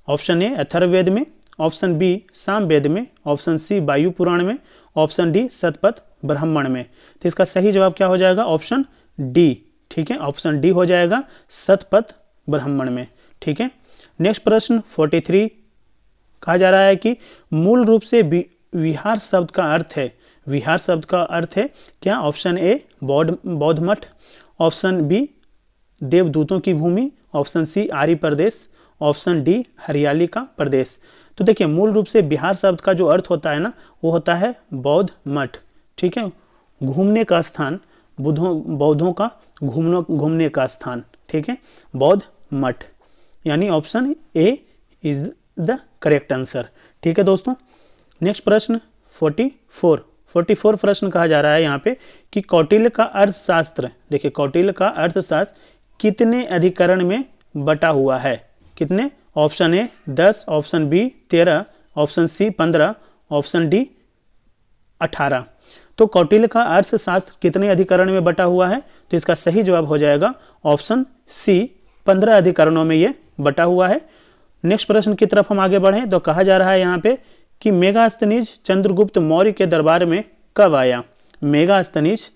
ऑप्शन ए अथर्ववेद में, ऑप्शन बी सामवेद में, ऑप्शन सी वायु पुराण में, ऑप्शन डी शतपथ ब्राह्मण में। तो इसका सही जवाब क्या हो जाएगा? Option D. ठीक है, ऑप्शन डी हो जाएगा शतपथ ब्राह्मण में। ठीक है, नेक्स्ट प्रश्न 43 कहा जा रहा है कि मूल रूप से विहार शब्द का अर्थ है, विहार शब्द का अर्थ है क्या? ऑप्शन ए बौद्ध मठ, ऑप्शन बी देवदूतों की भूमि, ऑप्शन सी आर्य प्रदेश, ऑप्शन डी हरियाली का प्रदेश। तो देखिए मूल रूप से बिहार शब्द का जो अर्थ होता है ना, वो होता है बौद्ध मठ। ठीक है, घूमने का स्थान, बौद्धों का घूमने का स्थान। ठीक है, बौद्ध मठ, यानी option A is the correct answer. ठीक है दोस्तों, नेक्स्ट प्रश्न 44 प्रश्न कहा जा रहा है यहाँ पे कि कौटिल्य का अर्थशास्त्र, देखिए कौटिल्य का अर्थशास्त्र कितने अधिकरण में बटा हुआ है? कितने? Option A 10, option B 13, option C 15, option D 18। तो कौटिल्य का अर्थशास्त्र कितने अधिकरण में बटा हुआ है? तो इसका सही जवाब हो जाएगा ऑप्शन सी 15 अधिकरणों में ये बटा हुआ है। नेक्स्ट प्रश्न की तरफ हम आगे बढ़ें तो कहा जा रहा है यहाँ पे कि मेगास्थनीज चंद्रगुप्त मौर्य के दरबार में कब आया? मेगास्थनीज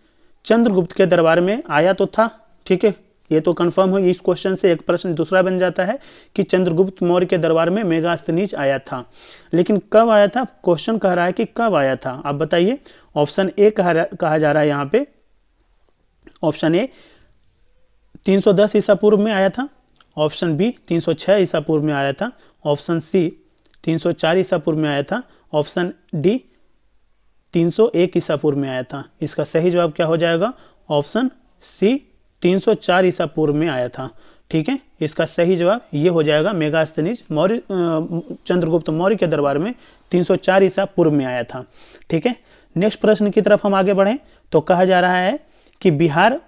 चंद्रगुप्त के दरबार में आया तो था। ठीक है, ये तो कंफर्म हो। इस क्वेश्चन से एक प्रश्न दूसरा बन जाता है कि चंद्रगुप्त मौर्य के दरबार में मेगास्थनीज आया था, लेकिन कब आया था? क्वेश्चन कह रहा है कि कब आया था, आप बताइए। ऑप्शन ए कहा जा रहा है यहाँ पे, ऑप्शन ए 310 ईसा पूर्व में आया था, ऑप्शन बी 306 ईसा पूर्व में आया था, ऑप्शन सी 304 ईसा पूर्व में आया था, ऑप्शन डी 301 ईसा पूर्व में आया था। इसका सही जवाब क्या हो जाएगा? ऑप्शन सी 304 ईसा पूर्व में आया था। ठीक है, इसका सही जवाब ये हो जाएगा मेगास्थनीज मौर्य चंद्रगुप्त मौर्य के दरबार में 304 ईसा पूर्व में आया था। ठीक है, नेक्स्ट प्रश्न की तरफ हम आगे बढ़ें तो कहा जा रहा है कि बिहार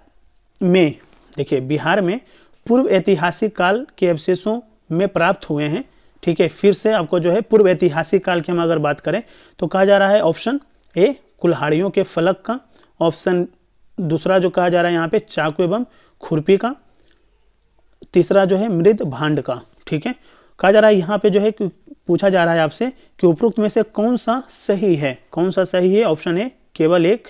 में, देखिए बिहार में पूर्व ऐतिहासिक काल के अवशेषों में प्राप्त हुए हैं। ठीक है, फिर से आपको जो है पूर्व ऐतिहासिक काल की हम अगर बात करें तो कहा जा रहा है ऑप्शन ए कुल्हाड़ियों के फलक का, ऑप्शन दूसरा जो कहा जा रहा है यहाँ पे चाकू एवं खुरपी का, तीसरा जो है मृद भांड का। ठीक है, कहा जा रहा है यहाँ पे जो है पूछा जा रहा है आपसे कि उपरोक्त में से कौन सा सही है? कौन सा सही है? ऑप्शन ए केवल एक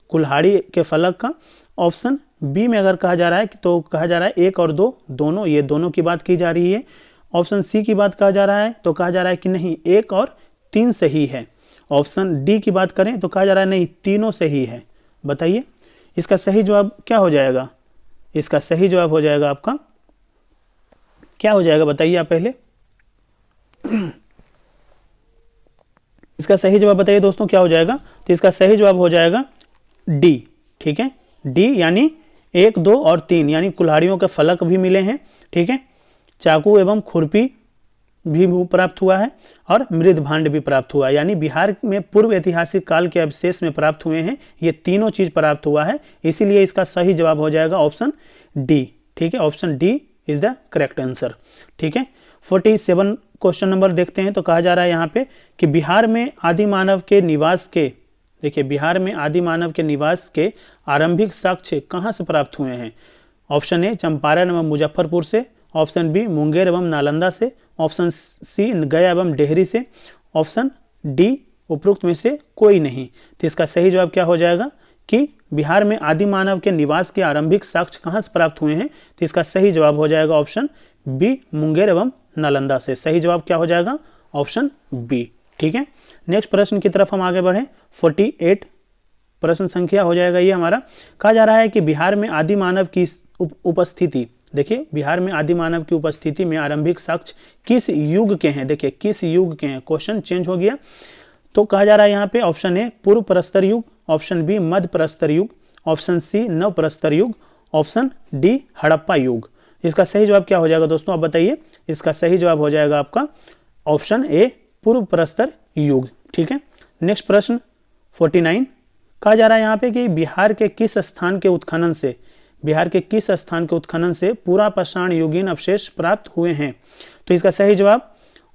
कुल्हाड़ी के फलक का, ऑप्शन बी में अगर कहा जा रहा है तो कहा जा रहा है 1 और 2 दोनों, ये दोनों की बात की जा रही है। ऑप्शन सी की बात कहा जा रहा है तो कहा जा रहा है कि नहीं 1 और 3 सही है। ऑप्शन डी की बात करें तो कहा जा रहा है नहीं तीनों सही है। बताइए इसका सही जवाब क्या हो जाएगा? इसका सही जवाब हो जाएगा आपका क्या हो जाएगा बताइए आप पहले। इसका सही जवाब बताइए दोस्तों क्या हो जाएगा? तो इसका सही जवाब हो जाएगा डी। ठीक है, डी यानी 1, 2 और 3 यानी कुल्हाड़ियों के फलक भी मिले हैं। ठीक है, चाकू एवं खुरपी भी प्राप्त हुआ है और मृद भांड भी प्राप्त हुआ है, यानी बिहार में पूर्व ऐतिहासिक काल के अवशेष में प्राप्त हुए हैं। ये तीनों चीज प्राप्त हुआ है, इसीलिए इसका सही जवाब हो जाएगा ऑप्शन डी। ठीक है, option D is the correct answer. ठीक है, 47 क्वेश्चन नंबर देखते हैं। तो कहा जा रहा है यहाँ पे कि बिहार में आदि मानव के निवास के, देखिए बिहार में आदि मानव के निवास के आरंभिक साक्ष्य कहाँ से प्राप्त हुए हैं? ऑप्शन ए चंपारण एवं मुजफ्फरपुर से, ऑप्शन बी मुंगेर एवं नालंदा से, ऑप्शन सी गया एवं डेहरी से, ऑप्शन डी उपरोक्त में से कोई नहीं। तो इसका सही जवाब क्या हो जाएगा कि बिहार में आदि मानव के निवास के आरंभिक साक्ष्य कहाँ से प्राप्त हुए हैं? तो इसका सही जवाब हो जाएगा ऑप्शन बी मुंगेर एवं नालंदा से। सही जवाब क्या हो जाएगा? Option B. ठीक है, नेक्स्ट प्रश्न की तरफ हम आगे बढ़े। 48 प्रश्न संख्या हो जाएगा ये हमारा। कहा जा रहा है कि बिहार में आदि मानव की उपस्थिति, देखिए बिहार में आदि मानव की उपस्थिति में आरंभिक साक्ष्य किस युग के हैं? देखिए किस युग के हैं, क्वेश्चन चेंज हो गया। तो कहा जा रहा है यहाँ पे ऑप्शन ए पूर्व प्रस्तर युग, ऑप्शन बी मध्य प्रस्तर युग, ऑप्शन सी नव प्रस्तर युग, ऑप्शन डी हड़प्पा युग। इसका सही जवाब क्या हो जाएगा दोस्तों आप बताइए? इसका सही जवाब हो जाएगा आपका ऑप्शन ए पूर्व प्रस्तर युग। ठीक है, नेक्स्ट प्रश्न 49। कहा जा रहा है यहाँ पे कि बिहार के किस स्थान के उत्खनन से, बिहार के किस स्थान के उत्खनन से पूरा पाषाण युगीन अवशेष प्राप्त हुए हैं? तो इसका सही जवाब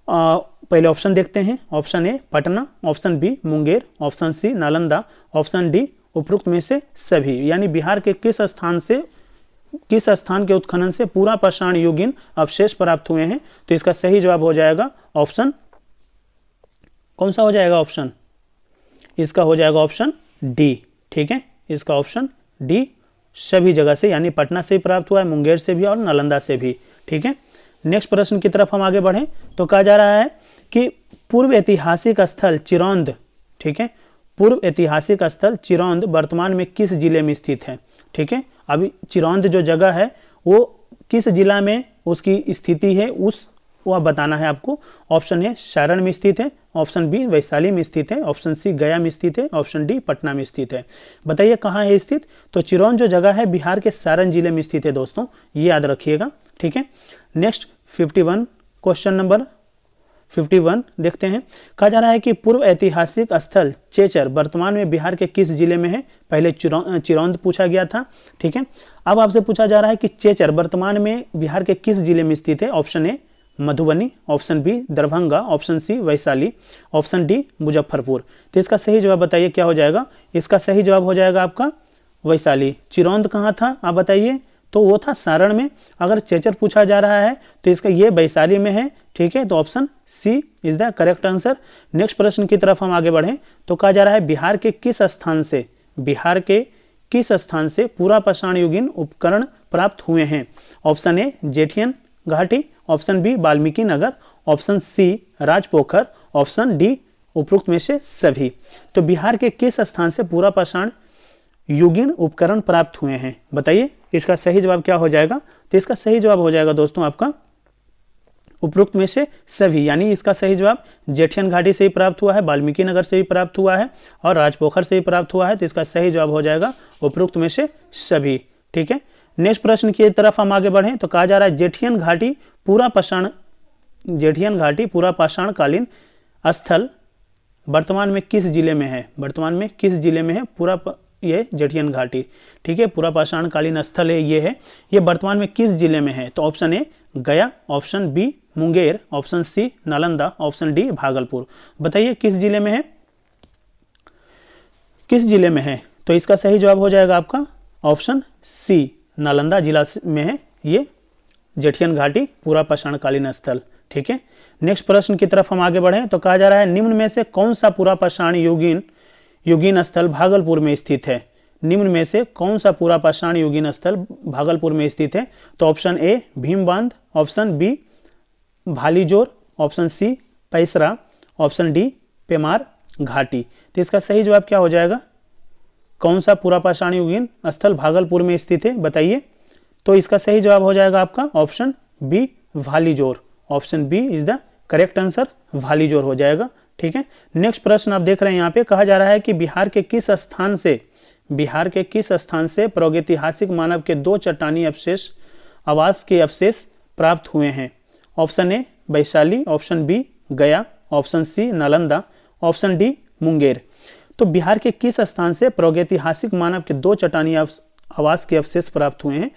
पहले ऑप्शन देखते हैं। Option A Patna, option B Munger, option C Nalanda, option D उपरोक्त में से सभी। यानी बिहार के किस स्थान के उत्खनन से पूरा पाषाण युगीन अवशेष प्राप्त हुए हैं? तो इसका सही जवाब हो जाएगा ऑप्शन, कौन सा हो जाएगा ऑप्शन? इसका हो जाएगा ऑप्शन डी। ठीक है, इसका ऑप्शन डी सभी जगह से, यानी पटना से भी प्राप्त हुआ है, मुंगेर से भी और नालंदा से भी। ठीक है, नेक्स्ट प्रश्न की तरफ हम आगे बढ़ें। तो कहा जा रहा है कि पूर्व ऐतिहासिक स्थल चिरौंद, ठीक है, पूर्व ऐतिहासिक स्थल चिरौंद वर्तमान में किस जिले में स्थित है? ठीक है, अभी चिरौंद जो जगह है वो किस जिला में उसकी स्थिति है वह बताना है आपको। ऑप्शन ए सारण में स्थित है, ऑप्शन बी वैशाली में स्थित है, ऑप्शन सी गया में स्थित है, ऑप्शन डी पटना में स्थित है। बताइए कहाँ है स्थित? तो चिरौंद जो जगह है बिहार के सारण जिले में स्थित है दोस्तों, ये याद रखिएगा। ठीक है, नेक्स्ट 51 क्वेश्चन नंबर 51 देखते हैं। कहा जा रहा है कि पूर्व ऐतिहासिक स्थल चेचर वर्तमान में बिहार के किस जिले में है? पहले चिरौंद पूछा गया था। ठीक है, अब आपसे पूछा जा रहा है कि चेचर वर्तमान में बिहार के किस जिले में स्थित है? Option A Madhubani, option B Darbhanga, option C Vaishali, option D Muzaffarpur. तो इसका सही जवाब बताइए क्या हो जाएगा? इसका सही जवाब हो जाएगा आपका वैशाली। चिरौंद कहाँ था आप बताइए? तो वो था सारण में। अगर चेचर पूछा जा रहा है तो इसका ये वैशाली में है। ठीक है, तो option C is the correct answer. Next प्रश्न की तरफ हम आगे बढ़ें। तो कहा जा रहा है बिहार के किस स्थान से, बिहार के किस स्थान से पूरा पाषाण युगीन उपकरण प्राप्त हुए हैं? ऑप्शन ए जेठियन घाटी, option B Valmiki Nagar, option C राजपोखर, option D उपरोक्त में से सभी। तो बिहार के किस स्थान से पूरा पाषाण युगीन उपकरण प्राप्त हुए हैं? बताइए इसका सही जवाब क्या हो जाएगा? तो इसका सही जवाब हो जाएगा दोस्तों आपका उपरोक्त में से सभी, यानी इसका सही जवाब जेठियन घाटी से ही प्राप्त हुआ है, वाल्मीकि नगर से भी प्राप्त हुआ है और राजपोखर से भी प्राप्त हुआ है। तो इसका सही जवाब हो जाएगा उपरोक्त में से सभी। ठीक है, नेक्स्ट प्रश्न की तरफ हम आगे बढ़ें। तो कहा जा रहा है जेठियन घाटी पूरा पाषाणकालीन स्थल वर्तमान में किस जिले में है? वर्तमान में किस जिले में है पूरा ये जेठियन घाटी? ठीक है, पूरा पाषाणकालीन स्थल है ये वर्तमान में किस जिले में है? तो option A Gaya, option B Munger, option C Nalanda, option D Bhagalpur. बताइए किस जिले में है, किस जिले में है? तो इसका सही जवाब हो जाएगा आपका ऑप्शन सी नालंदा जिला में है ये जेठियन घाटी पूरा पाषाणकालीन स्थल। ठीक है, नेक्स्ट प्रश्न की तरफ हम आगे बढ़ें। तो कहा जा रहा है निम्न में से कौन सा पूरा पाषाण युगीन स्थल भागलपुर में स्थित है? निम्न में से कौन सा पूरा पाषाण युगीन स्थल भागलपुर में स्थित है? तो ऑप्शन ए भीम बांध, option B Bhalijor, option C पैसरा, option D पेमार घाटी। तो इसका सही जवाब क्या हो जाएगा? कौन सा पूरा पाषाण युगीन स्थल भागलपुर में स्थित है बताइए। तो इसका सही जवाब हो जाएगा आपका option B Bhalijor. Option B is the correct answer, Bhalijor हो जाएगा। ठीक है, नेक्स्ट प्रश्न आप देख रहे हैं यहाँ पे कहा जा रहा है कि बिहार के किस स्थान से प्रागैतिहासिक मानव के 2 चट्टानी अवशेष आवास के अवशेष प्राप्त हुए हैं? Option A Vaishali, option B Gaya, option C Nalanda, option D Munger. तो बिहार के किस स्थान से प्रागैतिहासिक मानव के 2 चट्टानी आवास के अवशेष प्राप्त हुए हैं?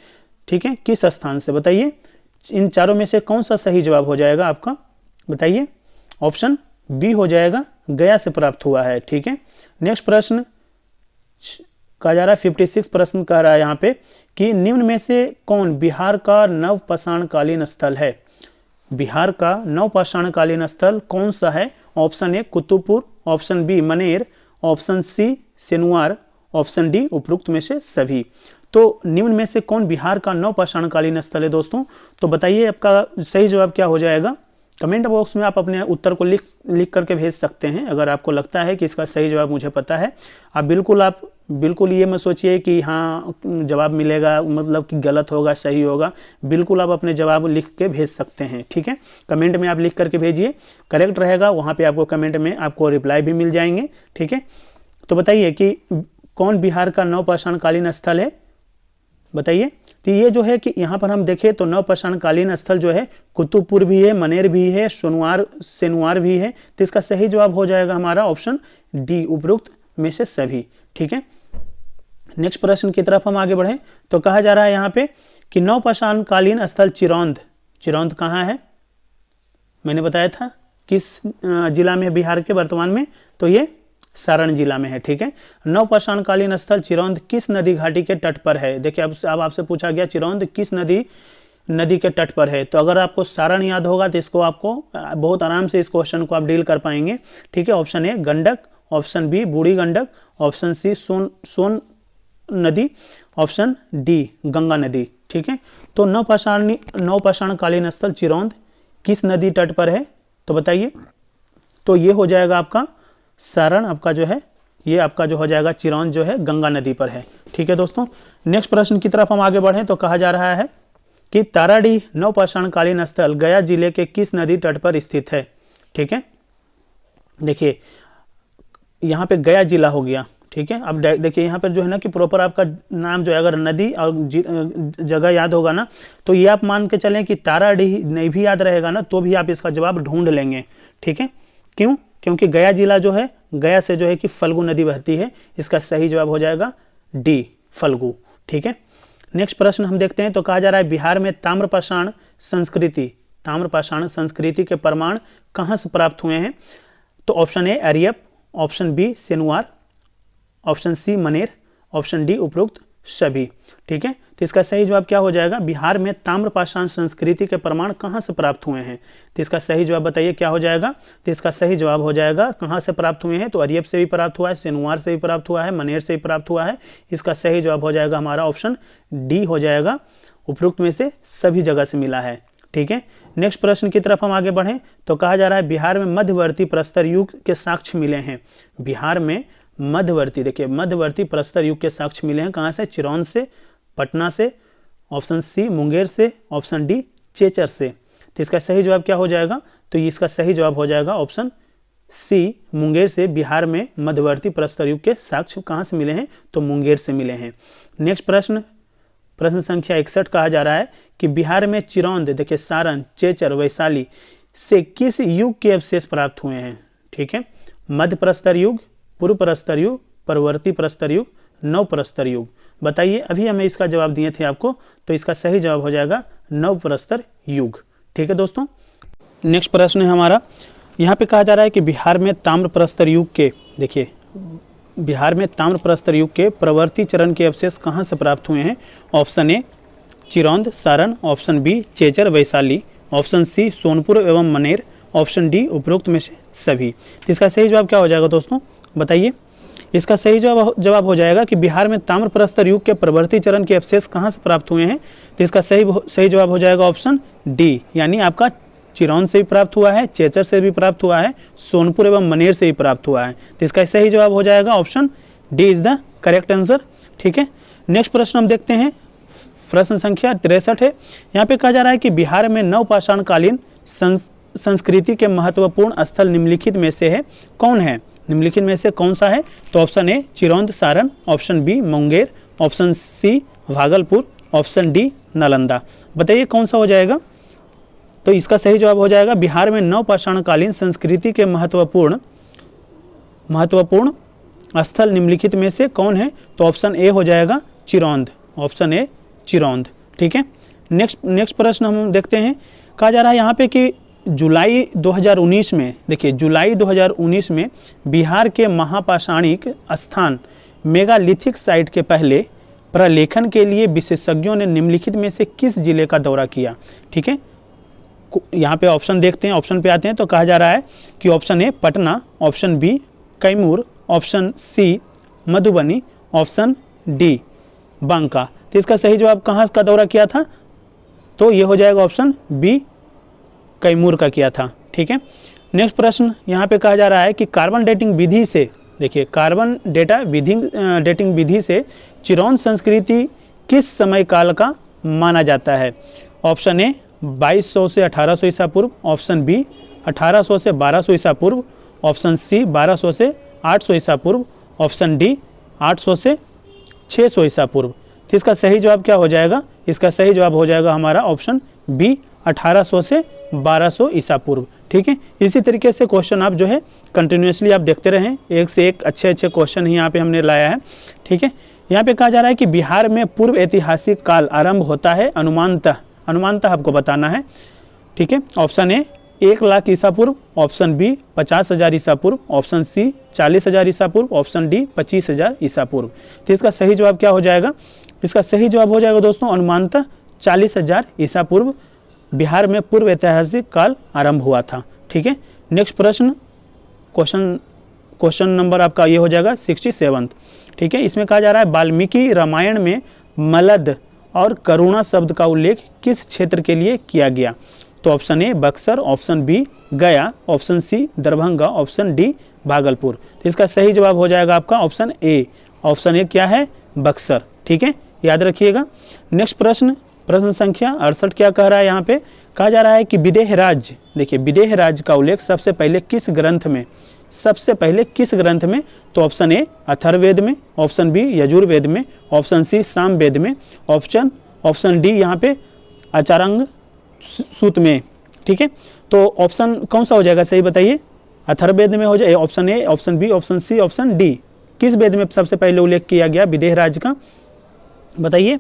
ठीक है, किस स्थान से बताइए। इन चारों में से कौन सा सही जवाब हो जाएगा आपका बताइए। ऑप्शन बी हो जाएगा, गया से प्राप्त हुआ है। ठीक है, नेक्स्ट प्रश्न कहा जा रहा है 56 प्रश्न कह रहा है यहाँ पे कि निम्न में से कौन बिहार का नवपाषाणकालीन स्थल है? बिहार का नवपाषाणकालीन स्थल कौन सा है? Option A Kutubpur, option B Maner, option C Senuar, option D उपरोक्त में से सभी। तो निम्न में से कौन बिहार का नवपाषाणकालीन स्थल है दोस्तों? तो बताइए आपका सही जवाब क्या हो जाएगा। कमेंट बॉक्स में आप अपने उत्तर को लिख करके भेज सकते हैं। अगर आपको लगता है कि इसका सही जवाब मुझे पता है, आप बिल्कुल ये मत सोचिए कि हाँ जवाब मिलेगा मतलब कि गलत होगा सही होगा। बिल्कुल आप अपने जवाब लिख के भेज सकते हैं। ठीक है, कमेंट में आप लिख करके भेजिए, करेक्ट रहेगा वहाँ पे आपको कमेंट में आपको रिप्लाई भी मिल जाएंगे। ठीक है, तो बताइए कि कौन बिहार का नवपाषाणकालीन स्थल है बताइए। तो ये जो है कि यहाँ पर हम देखें तो नवपाषाणकालीन स्थल जो है कुतुबपुर भी है, मनेर भी है, सेनुआर भी है। तो इसका सही जवाब हो जाएगा हमारा ऑप्शन डी उपरोक्त में से सभी। ठीक है, नेक्स्ट प्रश्न की तरफ हम आगे बढ़ें तो कहा जा रहा है यहाँ पे कि नवपाषाणकालीन स्थल चिरौंध कहाँ है? मैंने बताया था किस जिला में है बिहार के वर्तमान में, तो ये सारण जिला में है। ठीक है, नवपाषाणकालीन स्थल चिरौंध किस नदी घाटी के तट पर है? देखिए अब आपसे पूछा गया चिरौंध किस नदी के तट पर है। तो अगर आपको सारण याद होगा तो इसको आपको बहुत आराम से इस क्वेश्चन को आप डील कर पाएंगे। ठीक है, option A Gandak, option B Burhi Gandak, option C सोन नदी, ऑप्शन डी गंगा नदी। ठीक है, तो नवपाषाणकालीन स्थल चिरौंध किस नदी तट पर है तो बताइए। तो ये हो जाएगा आपका सारण, आपका जो है ये आपका जो हो जाएगा चिरौंध जो है गंगा नदी पर है। ठीक है दोस्तों, नेक्स्ट प्रश्न की तरफ हम आगे बढ़ें तो कहा जा रहा है कि ताराडीह नवपाषाणकालीन स्थल गया जिले के किस नदी तट पर स्थित है? ठीक है, देखिए यहाँ पे गया जिला हो गया। ठीक है, अब देखिए यहाँ पर जो है ना कि प्रॉपर आपका नाम जो है अगर नदी और जगह याद होगा ना तो ये आप मान के चलें कि ताराडीह नहीं भी याद रहेगा ना तो भी आप इसका जवाब ढूंढ लेंगे। ठीक है, क्यों? क्योंकि गया जिला जो है गया से जो है कि फल्गु नदी बहती है। इसका सही जवाब हो जाएगा डी फल्गु। ठीक है, नेक्स्ट प्रश्न हम देखते हैं तो कहा जा रहा है बिहार में ताम्रपाषाण संस्कृति के प्रमाण कहाँ से प्राप्त हुए हैं? तो option A Ariyap, option B Senuar, option C Maner, option D उपरोक्त सभी। ठीक है, तो इसका सही जवाब क्या हो जाएगा? बिहार में ताम्रपाषाण संस्कृति के प्रमाण कहाँ से प्राप्त हुए हैं? तो इसका सही जवाब बताइए क्या हो जाएगा। तो इसका सही जवाब हो जाएगा कहाँ से प्राप्त हुए हैं? तो अरियप से भी प्राप्त हुआ है, सेनुआर से भी प्राप्त हुआ है, मनेर से भी प्राप्त हुआ है। इसका सही जवाब हो जाएगा हमारा ऑप्शन डी हो जाएगा, उपरोक्त में से सभी जगह से मिला है। ठीक है, नेक्स्ट प्रश्न की तरफ हम आगे बढ़ें तो कहा जा रहा है बिहार में मध्यवर्ती प्रस्तर युग के साक्ष्य मिले हैं। बिहार में मध्यवर्ती प्रस्तर युग के साक्ष्य मिले हैं कहाँ से? चिरौंध से, पटना से, ऑप्शन सी मुंगेर से, ऑप्शन डी चेचर से। तो इसका सही जवाब क्या हो जाएगा? तो इसका सही जवाब हो जाएगा ऑप्शन सी मुंगेर से। बिहार में मध्यवर्ती प्रस्तर युग के साक्ष्य कहाँ से मिले हैं? तो मुंगेर से मिले हैं। नेक्स्ट प्रश्न संख्या 61 कहा जा रहा है कि बिहार में चिरौंध देखिए सारण, चेचर, वैशाली से किस युग के अवशेष प्राप्त हुए हैं? ठीक है, मध्य प्रस्तर युग, पूर्व प्रस्तर युग, परवर्ती प्रस्तर युग, नव प्रस्तर युग। बताइए, अभी हमें इसका जवाब दिए थे आपको, तो इसका सही जवाब हो जाएगा नव प्रस्तर युग। ठीक है दोस्तों, नेक्स्ट प्रश्न है हमारा, यहाँ पे कहा जा रहा है कि बिहार में ताम्र प्रस्तर युग के देखिए बिहार में ताम्र प्रस्तर युग के प्रवर्ती चरण के अवशेष कहाँ से प्राप्त हुए हैं? Option A Chirand Saran, option B Chechar Vaishali, option C Sonpur एवं मनेर, ऑप्शन डी उपरोक्त में से सभी। तो इसका सही जवाब क्या हो जाएगा दोस्तों बताइए। इसका सही जवाब हो जाएगा कि बिहार में ताम्र प्रस्तर युग के प्रवर्ती चरण के अवशेष कहाँ से प्राप्त हुए हैं। तो इसका सही जवाब हो जाएगा ऑप्शन डी, यानी आपका चिरौंध से भी प्राप्त हुआ है, चेचर से भी प्राप्त हुआ है, सोनपुर एवं मनेर से भी प्राप्त हुआ है। तो इसका सही जवाब हो जाएगा option D is the correct answer. ठीक है, नेक्स्ट प्रश्न हम देखते हैं, प्रश्न संख्या 63 है। यहाँ पे कहा जा रहा है कि बिहार में नवपाषाणकालीन संस्कृति के महत्वपूर्ण स्थल निम्नलिखित में से है कौन है। निम्नलिखित में से कौन सा है। तो option A Chirand Saran, option B Munger, option C Bhagalpur, option D Nalanda. बताइए कौन सा हो जाएगा। तो इसका सही जवाब हो जाएगा बिहार में नवपाषाणकालीन संस्कृति के महत्वपूर्ण स्थल निम्नलिखित में से कौन है। तो ऑप्शन ए हो जाएगा चिरौंध, ऑप्शन ए चिरौंध। ठीक है, नेक्स्ट प्रश्न हम देखते हैं। कहा जा रहा है यहाँ पे कि जुलाई 2019 में, देखिए जुलाई 2019 में बिहार के महापाषाणिक स्थान मेगालिथिक साइट के पहले प्रलेखन के लिए विशेषज्ञों ने निम्नलिखित में से किस जिले का दौरा किया। ठीक है, यहाँ पे ऑप्शन देखते हैं, ऑप्शन पे आते हैं। तो कहा जा रहा है कि option A Patna, option B Kaimur, option C Madhubani, option D Banka. तो इसका सही जवाब कहाँ का दौरा किया था। तो ये हो जाएगा ऑप्शन बी कैमूर का किया था। ठीक है, नेक्स्ट प्रश्न यहाँ पे कहा जा रहा है कि कार्बन डेटिंग विधि से, देखिए कार्बन डेटिंग विधि से चिरौंध संस्कृति किस समय काल का माना जाता है। ऑप्शन ए 2200 से 1800 ईसा पूर्व, ऑप्शन बी 1800 से 1200 ईसा पूर्व, ऑप्शन सी 1200 से 800 ईसा पूर्व, ऑप्शन डी 800 से 600 ईसा पूर्व। तो इसका सही जवाब क्या हो जाएगा। इसका सही जवाब हो जाएगा हमारा ऑप्शन बी 1800 से 1200 ईसा पूर्व। ठीक है, इसी तरीके से क्वेश्चन आप जो है कंटिन्यूसली आप देखते रहें, एक से एक अच्छे क्वेश्चन ही यहाँ पे हमने लाया है। ठीक है, यहाँ पे कहा जा रहा है कि बिहार में पूर्व ऐतिहासिक काल आरंभ होता है अनुमानतः आपको बताना है। ठीक है, ऑप्शन ए 1 लाख ईसा पूर्व, ऑप्शन बी 50,000 ईसा पूर्व, ऑप्शन सी 40,000 ईसा पूर्व, ऑप्शन डी 25,000 ईसा पूर्व। तो इसका सही जवाब क्या हो जाएगा। इसका सही जवाब हो जाएगा दोस्तों अनुमानतः 40,000 ईसा पूर्व बिहार में पूर्व ऐतिहासिक काल आरंभ हुआ था। ठीक है, नेक्स्ट प्रश्न क्वेश्चन नंबर आपका ये हो जाएगा 67। ठीक है, इसमें कहा जा रहा है वाल्मीकि रामायण में मलद और करुणा शब्द का उल्लेख किस क्षेत्र के लिए किया गया। तो option A Buxar, option B Gaya, option C Darbhanga, option D Bhagalpur. तो इसका सही जवाब हो जाएगा आपका ऑप्शन ए। ऑप्शन ए क्या है, बक्सर। ठीक है, याद रखिएगा। नेक्स्ट प्रश्न संख्या 68 क्या कह रहा है। यहाँ पे कहा जा रहा है कि विदेह राज्य, देखिए विदेह राज्य का उल्लेख सबसे पहले किस ग्रंथ में। तो ऑप्शन ए अथर्ववेद में, ऑप्शन बी यजुर्वेद में, ऑप्शन सी सामवेद में, ऑप्शन डी यहाँ पे आचार्य सूत में। ठीक है, तो ऑप्शन कौन सा हो जाएगा सही बताइए। अथर्ववेद में हो जाए, option A, option B, option C, option D. किस वेद में सबसे पहले उल्लेख किया गया विदेह राज्य का, बताइए।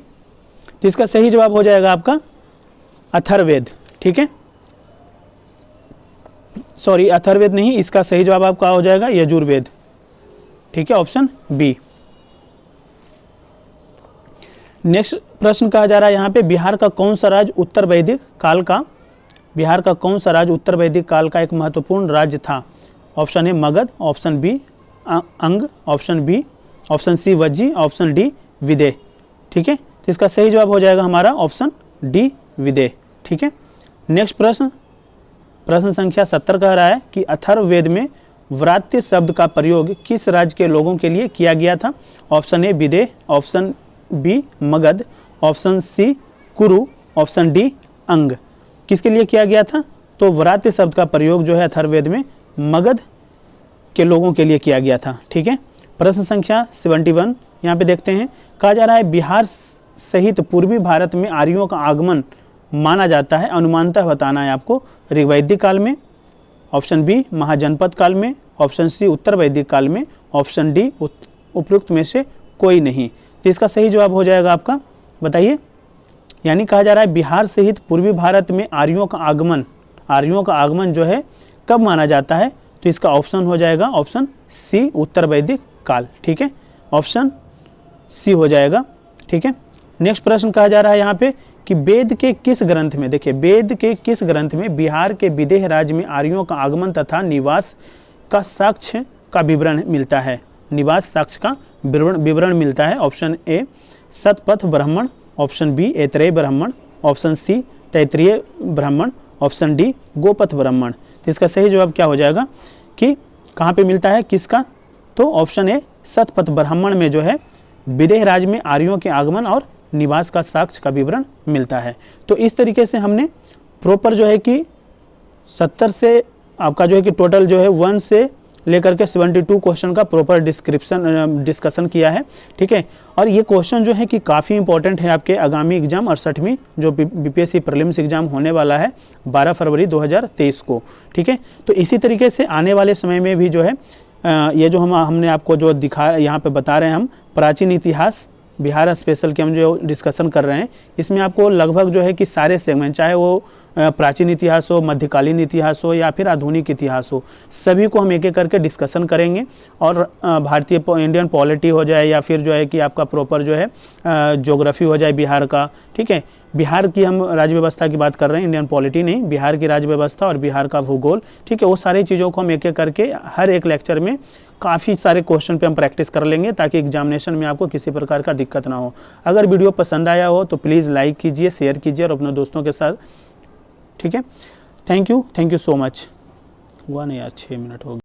तो इसका सही जवाब हो जाएगा आपका अथर्ववेद। ठीक है, सॉरी अथर्ववेद नहीं, इसका सही जवाब आपका हो जाएगा यजुर्वेद। ठीक है, ऑप्शन बी। नेक्स्ट प्रश्न कहा जा रहा है यहाँ पे बिहार का कौन सा राज्य उत्तर वैदिक काल का एक महत्वपूर्ण राज्य था। Option A Magadh, option B Anga, option C Vajji, option D Videha. ठीक है, तो इसका सही जवाब हो जाएगा हमारा ऑप्शन डी विदेह। ठीक है, नेक्स्ट प्रश्न संख्या 70 कह रहा है कि अथर्ववेद में व्रात्य शब्द का प्रयोग किस राज्य के लोगों के लिए किया गया था। Option A Videha, option B Magadha, option C Kuru, option D अंग। किसके लिए किया गया था। तो व्रात्य शब्द का प्रयोग जो है अथर्ववेद में मगध के लोगों के लिए किया गया था। ठीक है, प्रश्न संख्या 71 यहाँ पे देखते हैं। कहा जा रहा है बिहार सहित पूर्वी भारत में आर्यों का आगमन माना जाता है, अनुमानतः बताना है आपको। ऋग्वैदिक काल में, ऑप्शन बी महाजनपद काल में, ऑप्शन सी उत्तर वैदिक काल में, ऑप्शन डी उपयुक्त में से कोई नहीं। तो इसका सही जवाब हो जाएगा आपका, बताइए। यानी कहा जा रहा है बिहार सहित पूर्वी भारत में आर्यों का आगमन जो है कब माना जाता है। तो इसका ऑप्शन हो जाएगा ऑप्शन सी उत्तर वैदिक काल। ठीक है, ऑप्शन सी हो जाएगा। ठीक है, नेक्स्ट प्रश्न कहा जा रहा है यहाँ पे कि वेद के किस ग्रंथ में, देखिए वेद के किस ग्रंथ में बिहार के विदेह राज्य में आर्यों का आगमन तथा निवास का साक्ष्य का विवरण मिलता है। निवास साक्ष्य का विवरण मिलता है? ऑप्शन ए शतपथ ब्राह्मण, ऑप्शन बी ऐतरेय ब्राह्मण, ऑप्शन सी तैत्तिरीय ब्राह्मण, ऑप्शन डी गोपथ ब्राह्मण। तो इसका सही जवाब क्या हो जाएगा कि कहाँ पे मिलता है, किसका? तो ऑप्शन ए शतपथ ब्राह्मण में जो है विदेह राज में आर्यों के आगमन और निवास का साक्ष्य का विवरण मिलता है। तो इस तरीके से हमने प्रॉपर जो है कि 70 से आपका जो है कि टोटल जो है 1 से लेकर के 72 क्वेश्चन का प्रॉपर डिस्कशन किया है, ठीक है। और ये क्वेश्चन जो है कि काफ़ी इंपॉर्टेंट है आपके आगामी एग्जाम 68वीं जो बीपीएससी प्रीलिम्स एग्जाम होने वाला है 12 फरवरी 2023 को, ठीक है। तो इसी तरीके से आने वाले समय में भी जो है ये जो हमने आपको जो यहाँ पे बता रहे हैं हम प्राचीन इतिहास बिहार स्पेशल के हम जो डिस्कशन कर रहे हैं, इसमें आपको लगभग जो है कि सारे सेगमेंट, चाहे वो प्राचीन इतिहास हो, मध्यकालीन इतिहास हो या फिर आधुनिक इतिहास हो, सभी को हम एक एक करके डिस्कशन करेंगे। और भारतीय इंडियन पॉलिटी हो जाए या फिर जो है कि आपका प्रॉपर जो है ज्योग्राफी हो जाए बिहार का, ठीक है। बिहार की हम राज्य व्यवस्था की बात कर रहे हैं, इंडियन पॉलिटी नहीं, बिहार की राज्य व्यवस्था और बिहार का भूगोल, ठीक है। वो सारी चीज़ों को हम एक एक करके हर एक लेक्चर में काफ़ी सारे क्वेश्चन पे हम प्रैक्टिस कर लेंगे ताकि एग्जामिनेशन में आपको किसी प्रकार का दिक्कत ना हो। अगर वीडियो पसंद आया हो तो प्लीज़ लाइक कीजिए, शेयर कीजिए और अपने दोस्तों के साथ, ठीक है। Thank you so much. हुआ नहीं यार, 6 मिनट हो गए।